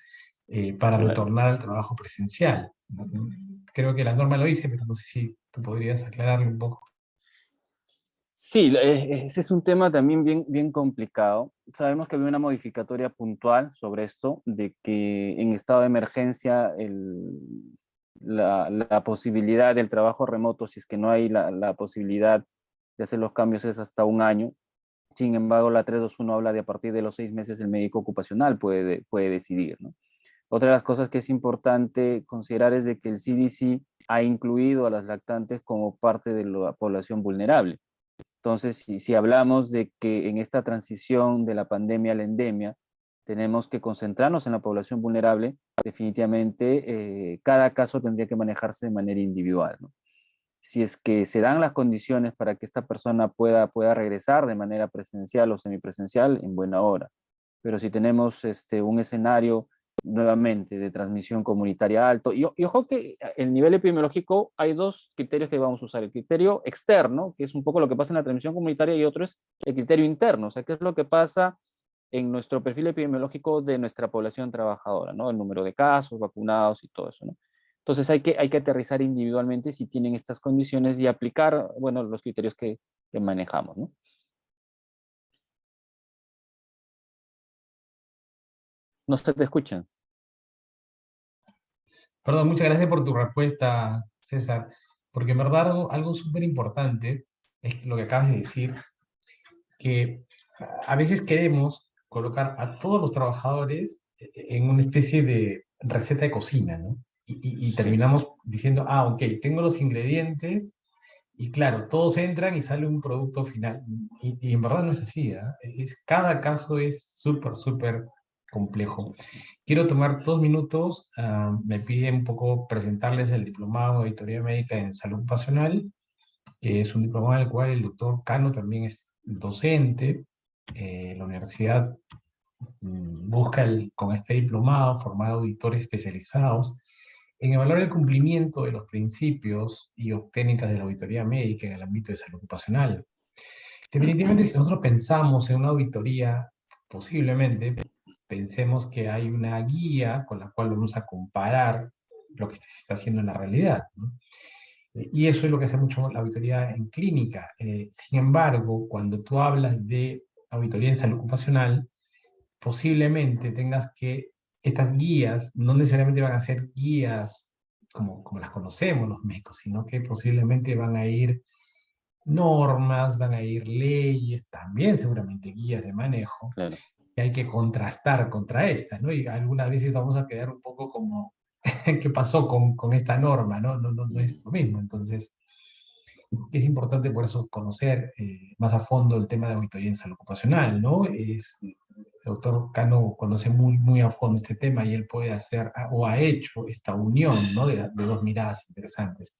Para Claro. retornar al trabajo presencial. Creo que la norma lo dice, pero no sé si tú podrías aclararle un poco. Sí, ese es un tema también bien complicado. Sabemos que había una modificatoria puntual sobre esto, de que en estado de emergencia la posibilidad del trabajo remoto, si es que no hay la posibilidad de hacer los cambios, es hasta un año. Sin embargo, la 321 habla de a partir de los 6 meses el médico ocupacional puede decidir, ¿no? Otra de las cosas que es importante considerar es de que el CDC ha incluido a las lactantes como parte de la población vulnerable. Entonces, si hablamos de que en esta transición de la pandemia a la endemia tenemos que concentrarnos en la población vulnerable, definitivamente cada caso tendría que manejarse de manera individual, ¿no? Si es que se dan las condiciones para que esta persona pueda regresar de manera presencial o semipresencial, en buena hora. Pero si tenemos un escenario nuevamente de transmisión comunitaria alto, y ojo que el nivel epidemiológico hay dos criterios que vamos a usar, el criterio externo, que es un poco lo que pasa en la transmisión comunitaria, y otro es el criterio interno, o sea, qué es lo que pasa en nuestro perfil epidemiológico de nuestra población trabajadora, ¿no? El número de casos, vacunados y todo eso, ¿no? Entonces hay que aterrizar individualmente si tienen estas condiciones y aplicar, bueno, los criterios que manejamos, ¿no? No se te escuchan. Perdón, muchas gracias por tu respuesta, César, porque en verdad algo súper importante es lo que acabas de decir, que a veces queremos colocar a todos los trabajadores en una especie de receta de cocina, ¿no? Y Sí, terminamos diciendo, ah, ok, tengo los ingredientes y claro, todos entran y sale un producto final. Y en verdad no es así, ¿ah? Cada caso es súper complejo. sí. Quiero tomar 2 minutos. Me pide un poco presentarles el diplomado de Auditoría Médica en Salud Ocupacional, que es un diplomado en el cual el doctor Cano también es docente. La universidad busca con este diplomado formar auditores especializados en evaluar el cumplimiento de los principios y o técnicas de la auditoría médica en el ámbito de salud ocupacional. Definitivamente, si nosotros pensamos en una auditoría, posiblemente pensemos que hay una guía con la cual vamos a comparar lo que se está haciendo en la realidad, ¿no? Y eso es lo que hace mucho la auditoría en clínica. Sin embargo, cuando tú hablas de auditoría en salud ocupacional, posiblemente tengas que, estas guías no necesariamente van a ser guías como las conocemos los médicos, sino que posiblemente van a ir normas, van a ir leyes, también seguramente guías de manejo, Claro. que hay que contrastar contra estas, ¿no? Y algunas veces vamos a quedar un poco como, ¿qué pasó con esta norma? ¿No? No es lo mismo. Entonces, es importante por eso conocer más a fondo el tema de auditoría en salud ocupacional, ¿no? El doctor Cano conoce muy a fondo este tema y él puede hacer o ha hecho esta unión, ¿no? De dos miradas interesantes.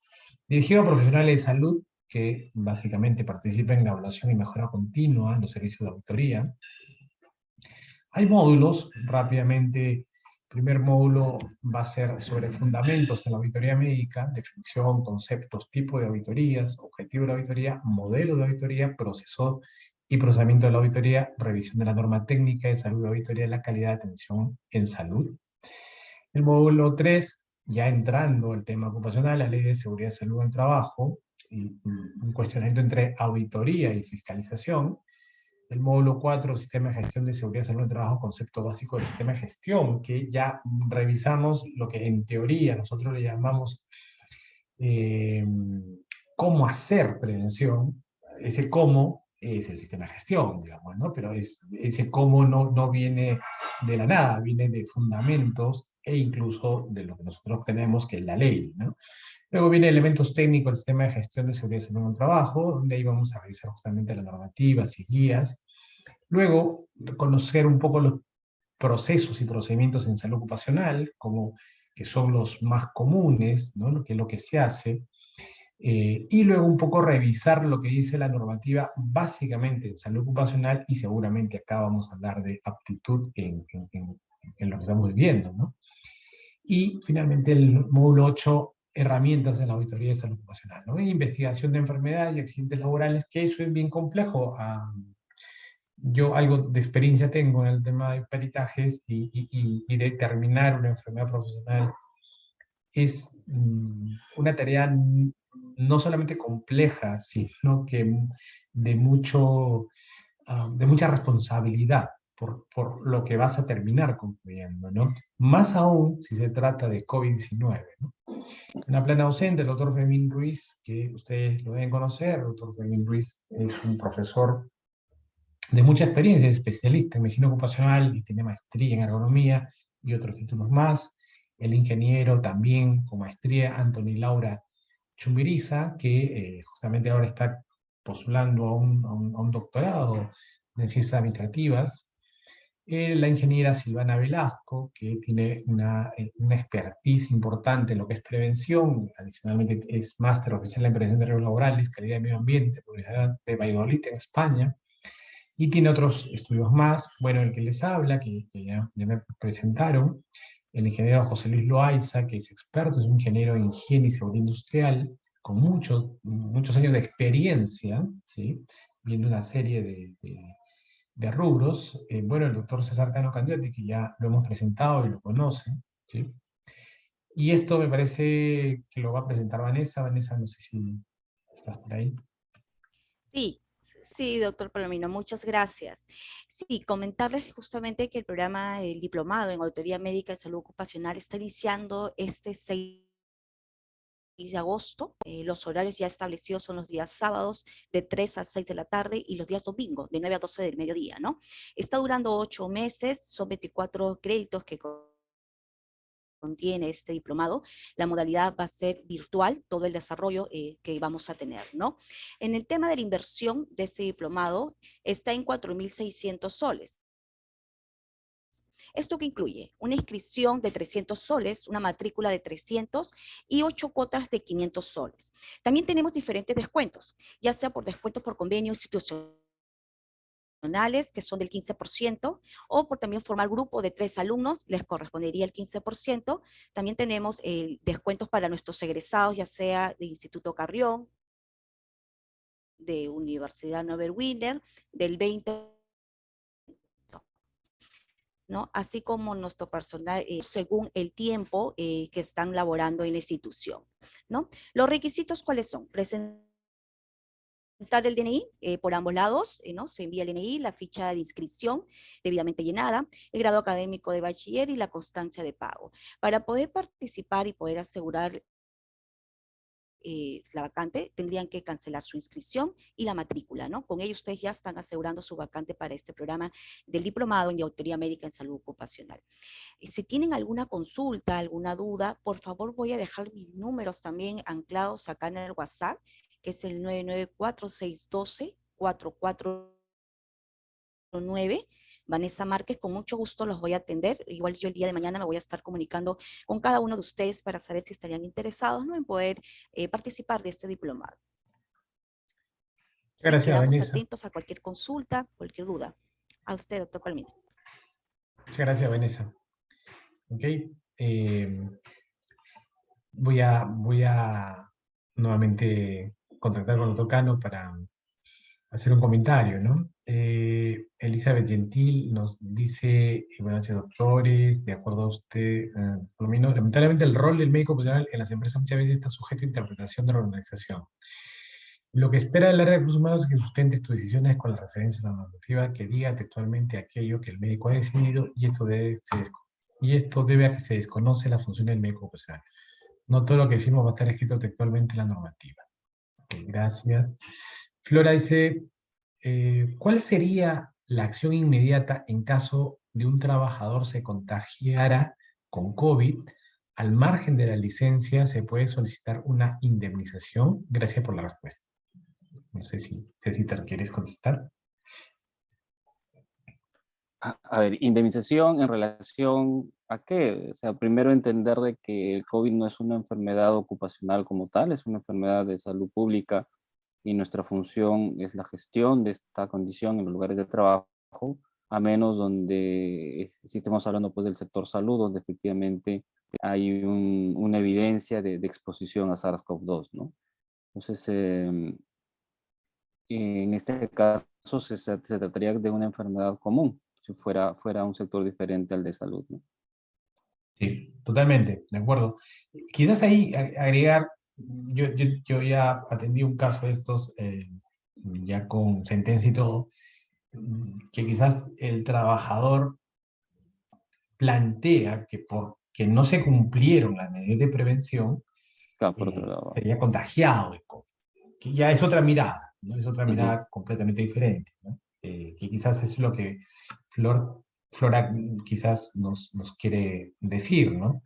Dirigido a profesionales de salud que básicamente participan en la evaluación y mejora continua en los servicios de auditoría. Hay módulos, rápidamente, el primer módulo va a ser sobre fundamentos en la auditoría médica, definición, conceptos, tipo de auditorías, objetivo de la auditoría, modelo de auditoría, proceso y procesamiento de la auditoría, revisión de la norma técnica de salud de auditoría de la calidad de atención en salud. El módulo 3, ya entrando el tema ocupacional, la ley de seguridad y salud en el trabajo, y un cuestionamiento entre auditoría y fiscalización. El módulo 4, Sistema de Gestión de Seguridad y Salud en el Trabajo, concepto básico del sistema de gestión, que ya revisamos lo que en teoría nosotros le llamamos eh, cómo hacer prevención. Ese cómo es el sistema de gestión, digamos, ¿no? Pero ese cómo no viene de la nada, viene de fundamentos e incluso de lo que nosotros tenemos, que es la ley, ¿no? Luego viene elementos técnicos del sistema de gestión de seguridad y salud en el trabajo, donde ahí vamos a revisar justamente las normativas y guías. Luego, conocer un poco los procesos y procedimientos en salud ocupacional, como que son los más comunes, ¿no? Lo que se hace. Y luego un poco revisar lo que dice la normativa básicamente en salud ocupacional, y seguramente acá vamos a hablar de aptitud en lo que estamos viviendo, ¿no? Y finalmente el módulo 8, herramientas en la auditoría de salud ocupacional, ¿no? Investigación de enfermedades y accidentes laborales, que eso es bien complejo. Yo algo de experiencia tengo en el tema de peritajes y determinar una enfermedad profesional es una tarea no solamente compleja, sino que de, mucho, de mucha responsabilidad por lo que vas a terminar concluyendo, ¿no? Más aún si se trata de COVID-19, ¿no? En la plana docente, el doctor Fermín Ruiz, que ustedes lo deben conocer, el doctor Fermín Ruiz es un profesor de mucha experiencia, es especialista en medicina ocupacional y tiene maestría en ergonomía y otros títulos más. El ingeniero también con maestría, Anthony Laura Chumbiriza, que justamente ahora está postulando a un doctorado en ciencias administrativas. La ingeniera Silvana Velasco, que tiene una expertise importante en lo que es prevención, adicionalmente es máster oficial en prevención de riesgos laborales, calidad de medio ambiente, por la Universidad de Valladolid en España, y tiene otros estudios más. Bueno, el que les habla, que ya me presentaron, el ingeniero José Luis Loaiza, que es experto, es un ingeniero en higiene y seguridad industrial, con muchos años de experiencia, ¿sí? Viendo una serie de rubros. Bueno, el doctor César Cano Candioti, que ya lo hemos presentado y lo conocen, ¿sí? Y esto me parece que lo va a presentar Vanessa. Vanessa, no sé si estás por ahí. Sí, sí, doctor Palomino, muchas gracias. Sí, comentarles justamente que el programa del diplomado en Auditoría Médica de Salud Ocupacional está iniciando este 6 de agosto. Los horarios ya establecidos son los días sábados de 3 a 6 de la tarde y los días domingos de 9 a 12 del mediodía, ¿no? Está durando 8 meses, son 24 créditos que contiene este diplomado. La modalidad va a ser virtual, todo el desarrollo que vamos a tener, ¿no? En el tema de la inversión de este diplomado está en 4.600 soles. ¿Esto que incluye? Una inscripción de 300 soles, una matrícula de 300 y 8 cuotas de 500 soles. También tenemos diferentes descuentos, ya sea por descuentos por convenio institucional que son del 15%, o por también formar grupo de 3 alumnos, les correspondería el 15%. También tenemos descuentos para nuestros egresados, ya sea de Instituto Carrión, de Universidad Norbert Wiener, del 20%, ¿no? Así como nuestro personal, según el tiempo que están laborando en la institución, ¿no? Los requisitos, ¿cuáles son? Presentar el DNI por ambos lados, ¿no? Se envía el DNI, la ficha de inscripción debidamente llenada, el grado académico de bachiller y la constancia de pago. Para poder participar y poder asegurar la vacante, tendrían que cancelar su inscripción y la matrícula, ¿no? Con ello ustedes ya están asegurando su vacante para este programa del diplomado en Auditoría Médica en Salud Ocupacional. Si tienen alguna consulta, alguna duda, por favor voy a dejar mis números también anclados acá en el WhatsApp, que es el 994-612-4409. Vanessa Márquez, con mucho gusto los voy a atender. Igual yo el día de mañana me voy a estar comunicando con cada uno de ustedes para saber si estarían interesados, ¿no?, en poder participar de este diplomado. Sí, Gracias, quedamos Vanessa. atentos a cualquier consulta, cualquier duda. A usted, doctor Palomino. Muchas gracias, Vanessa. Ok. Voy a nuevamente contactar con el doctor Cano para hacer un comentario, ¿no? Elizabeth Gentil nos dice, buenas noches, doctores, de acuerdo a usted, por lo menos, lamentablemente el rol del médico profesional en las empresas muchas veces está sujeto a interpretación de la organización. Lo que espera el área de recursos humanos es que sustentes tus decisiones con la referencia a la normativa, que diga textualmente aquello que el médico ha decidido, y esto debe a que se desconoce la función del médico profesional. No todo lo que decimos va a estar escrito textualmente en la normativa. Ok, gracias. Flora dice, ¿cuál sería la acción inmediata en caso de un trabajador se contagiara con COVID? Al margen de la licencia, ¿se puede solicitar una indemnización? Gracias por la respuesta. No sé si Ceci, ¿te quieres contestar? A ver, indemnización en relación a qué? O sea, primero entender de que el COVID no es una enfermedad ocupacional como tal, es una enfermedad de salud pública y nuestra función es la gestión de esta condición en los lugares de trabajo, a menos donde, si estamos hablando pues del sector salud, donde efectivamente hay una evidencia de exposición a SARS-CoV-2, ¿no? Entonces, en este caso se trataría de una enfermedad común, si fuera un sector diferente al de salud, ¿no? Sí, totalmente, de acuerdo. Quizás ahí agregar, yo ya atendí un caso de estos, ya con sentencia y todo, que quizás el trabajador plantea que porque no se cumplieron las medidas de prevención, Claro, por otro lado. sería contagiado de COVID, que ya es otra mirada, ¿no? Es otra Ujú. mirada completamente diferente, ¿no? Que quizás es lo que Flora quizás nos quiere decir, ¿no?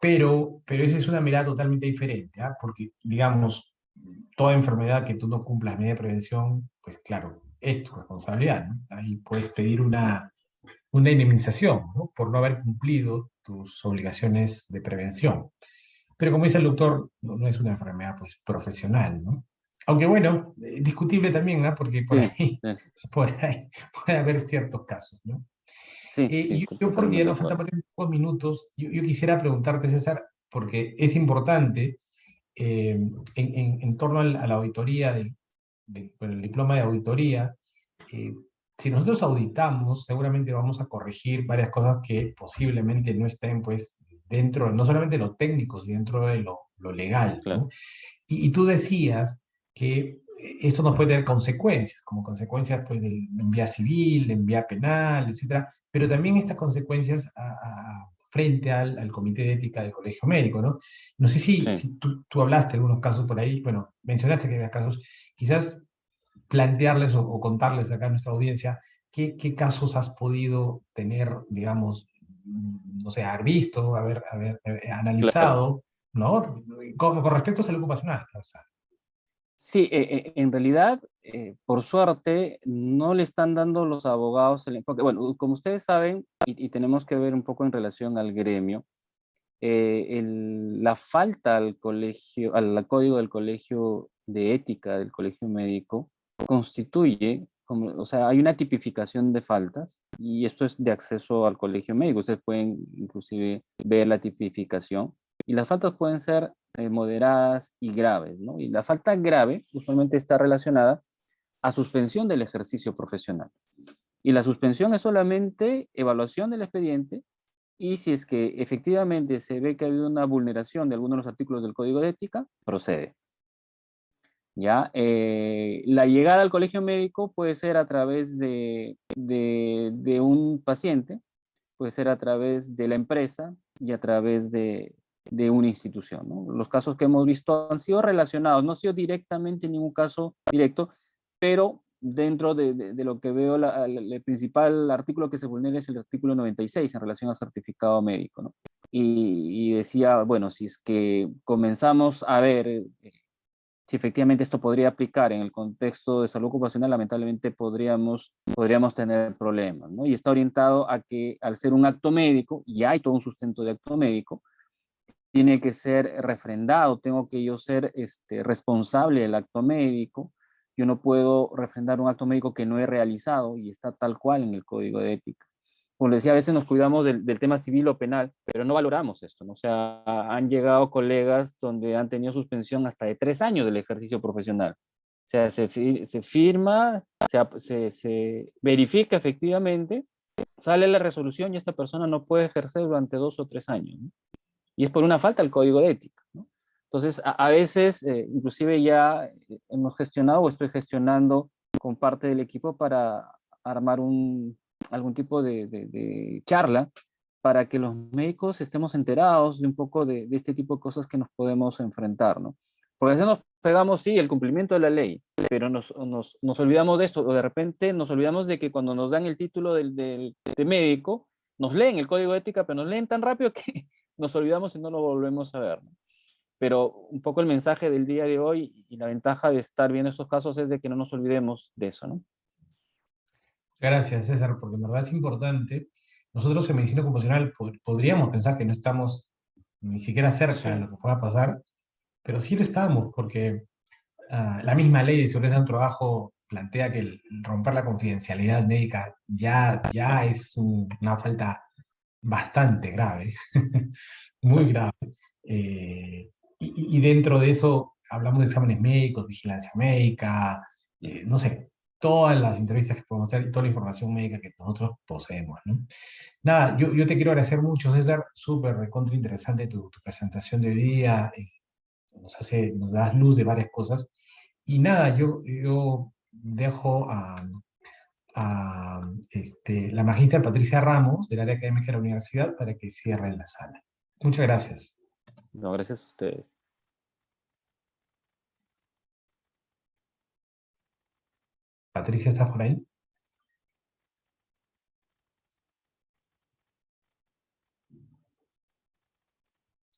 Pero esa es una mirada totalmente diferente, ¿ah? Porque, digamos, toda enfermedad que tú no cumplas medida de prevención, pues claro, es tu responsabilidad, ¿no? Ahí puedes pedir una indemnización, ¿no?, por no haber cumplido tus obligaciones de prevención. Pero como dice el doctor, no es una enfermedad pues, profesional, ¿no? Aunque bueno, discutible también, ¿no? Porque por Sí, ahí, es- por ahí puede haber ciertos casos, ¿no? sí, Y sí, yo, porque ya totalmente de nos faltan acuerdo. pocos minutos, yo quisiera preguntarte, César, porque es importante, en torno a la auditoría, bueno, el diploma de auditoría, eh, si nosotros auditamos, seguramente vamos a corregir varias cosas que posiblemente no estén, pues, dentro, no solamente de lo técnico, sino dentro de lo legal, Claro. ¿no? Y tú decías que esto nos puede tener consecuencias, como consecuencias pues, en vía civil, en vía penal, etcétera, pero también estas consecuencias frente al Comité de Ética del Colegio Médico, ¿no? No sé Sí. si tú hablaste de algunos casos por ahí, bueno, mencionaste que había casos, quizás plantearles o contarles acá a nuestra audiencia qué casos has podido tener, digamos, no sé, haber visto, haber Claro. analizado, ¿no? Con respecto a salud ocupacional, o sea. Sí, en realidad, por suerte, no le están dando los abogados el enfoque. Bueno, como ustedes saben, y tenemos que ver un poco en relación al gremio, la falta al colegio, al código del colegio de ética del colegio médico, constituye o sea, hay una tipificación de faltas y esto es de acceso al colegio médico. Ustedes pueden inclusive ver la tipificación y las faltas pueden ser moderadas y graves, ¿no? Y la falta grave usualmente está relacionada a suspensión del ejercicio profesional. Y la suspensión es solamente evaluación del expediente y si es que efectivamente se ve que ha habido una vulneración de alguno de los artículos del Código de Ética, procede. ¿Ya? La llegada al colegio médico puede ser a través de un paciente, puede ser a través de la empresa y a través de una institución, ¿no? Los casos que hemos visto han sido relacionados, no ha sido directamente ningún caso directo, pero dentro de lo que veo, el principal artículo que se vulnera es el artículo 96 en relación al certificado médico, ¿no? Y decía, bueno, si es que comenzamos a ver si efectivamente esto podría aplicar en el contexto de salud ocupacional, lamentablemente podríamos tener problemas, ¿no? Y está orientado a que al ser un acto médico, y hay todo un sustento de acto médico, tiene que ser refrendado, tengo que yo ser responsable del acto médico, yo no puedo refrendar un acto médico que no he realizado y está tal cual en el Código de Ética. Como les decía, a veces nos cuidamos del tema civil o penal, pero no valoramos esto, ¿no? O sea, han llegado colegas donde han tenido suspensión hasta de 3 años del ejercicio profesional. O sea, se firma, se verifica efectivamente, sale la resolución y esta persona no puede ejercer durante 2 o 3 años, ¿no? Y es por una falta al código de ética, ¿no? Entonces, a veces, inclusive ya hemos gestionado o estoy gestionando con parte del equipo para armar algún tipo de charla para que los médicos estemos enterados de un poco de este tipo de cosas que nos podemos enfrentar, ¿no? Porque a veces nos pegamos, sí, el cumplimiento de la ley, pero nos olvidamos de esto, o de repente nos olvidamos de que cuando nos dan el título de médico, nos leen el código de ética, pero nos leen tan rápido que nos olvidamos y no lo volvemos a ver, ¿no? Pero un poco el mensaje del día de hoy y la ventaja de estar viendo estos casos es de que no nos olvidemos de eso, ¿no? Gracias, César, porque en verdad es importante. Nosotros en medicina ocupacional podríamos pensar que no estamos ni siquiera cerca de Sí. lo que pueda pasar, pero sí lo estamos, porque la misma ley de seguridad del trabajo plantea que el romper la confidencialidad médica ya es una falta bastante grave, muy grave. Y dentro de eso hablamos de exámenes médicos, vigilancia médica, no sé, todas las entrevistas que podemos hacer y toda la información médica que nosotros poseemos, ¿no? Nada, yo te quiero agradecer mucho, César, súper recontra interesante tu presentación de hoy día, nos das luz de varias cosas. Y nada, yo dejo a la magíster Patricia Ramos, del área académica de la universidad, para que cierre la sala. Muchas gracias. No, gracias a ustedes. Patricia, ¿estás por ahí?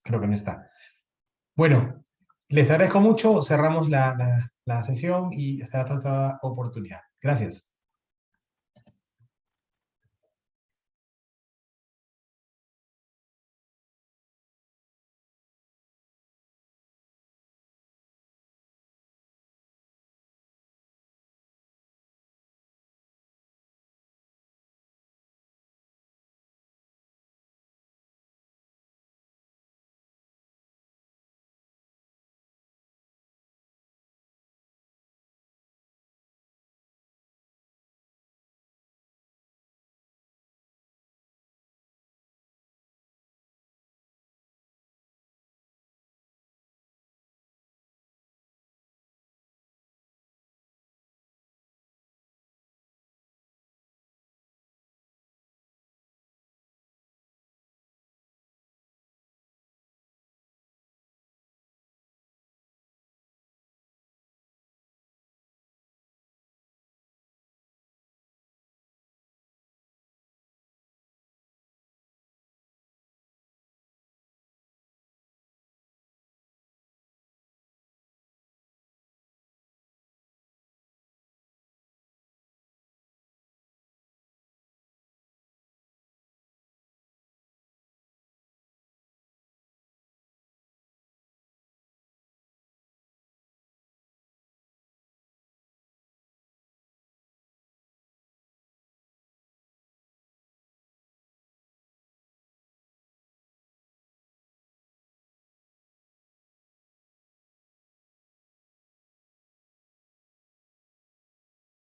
Creo que no está. Bueno, les agradezco mucho, cerramos la sesión y hasta otra oportunidad. Gracias.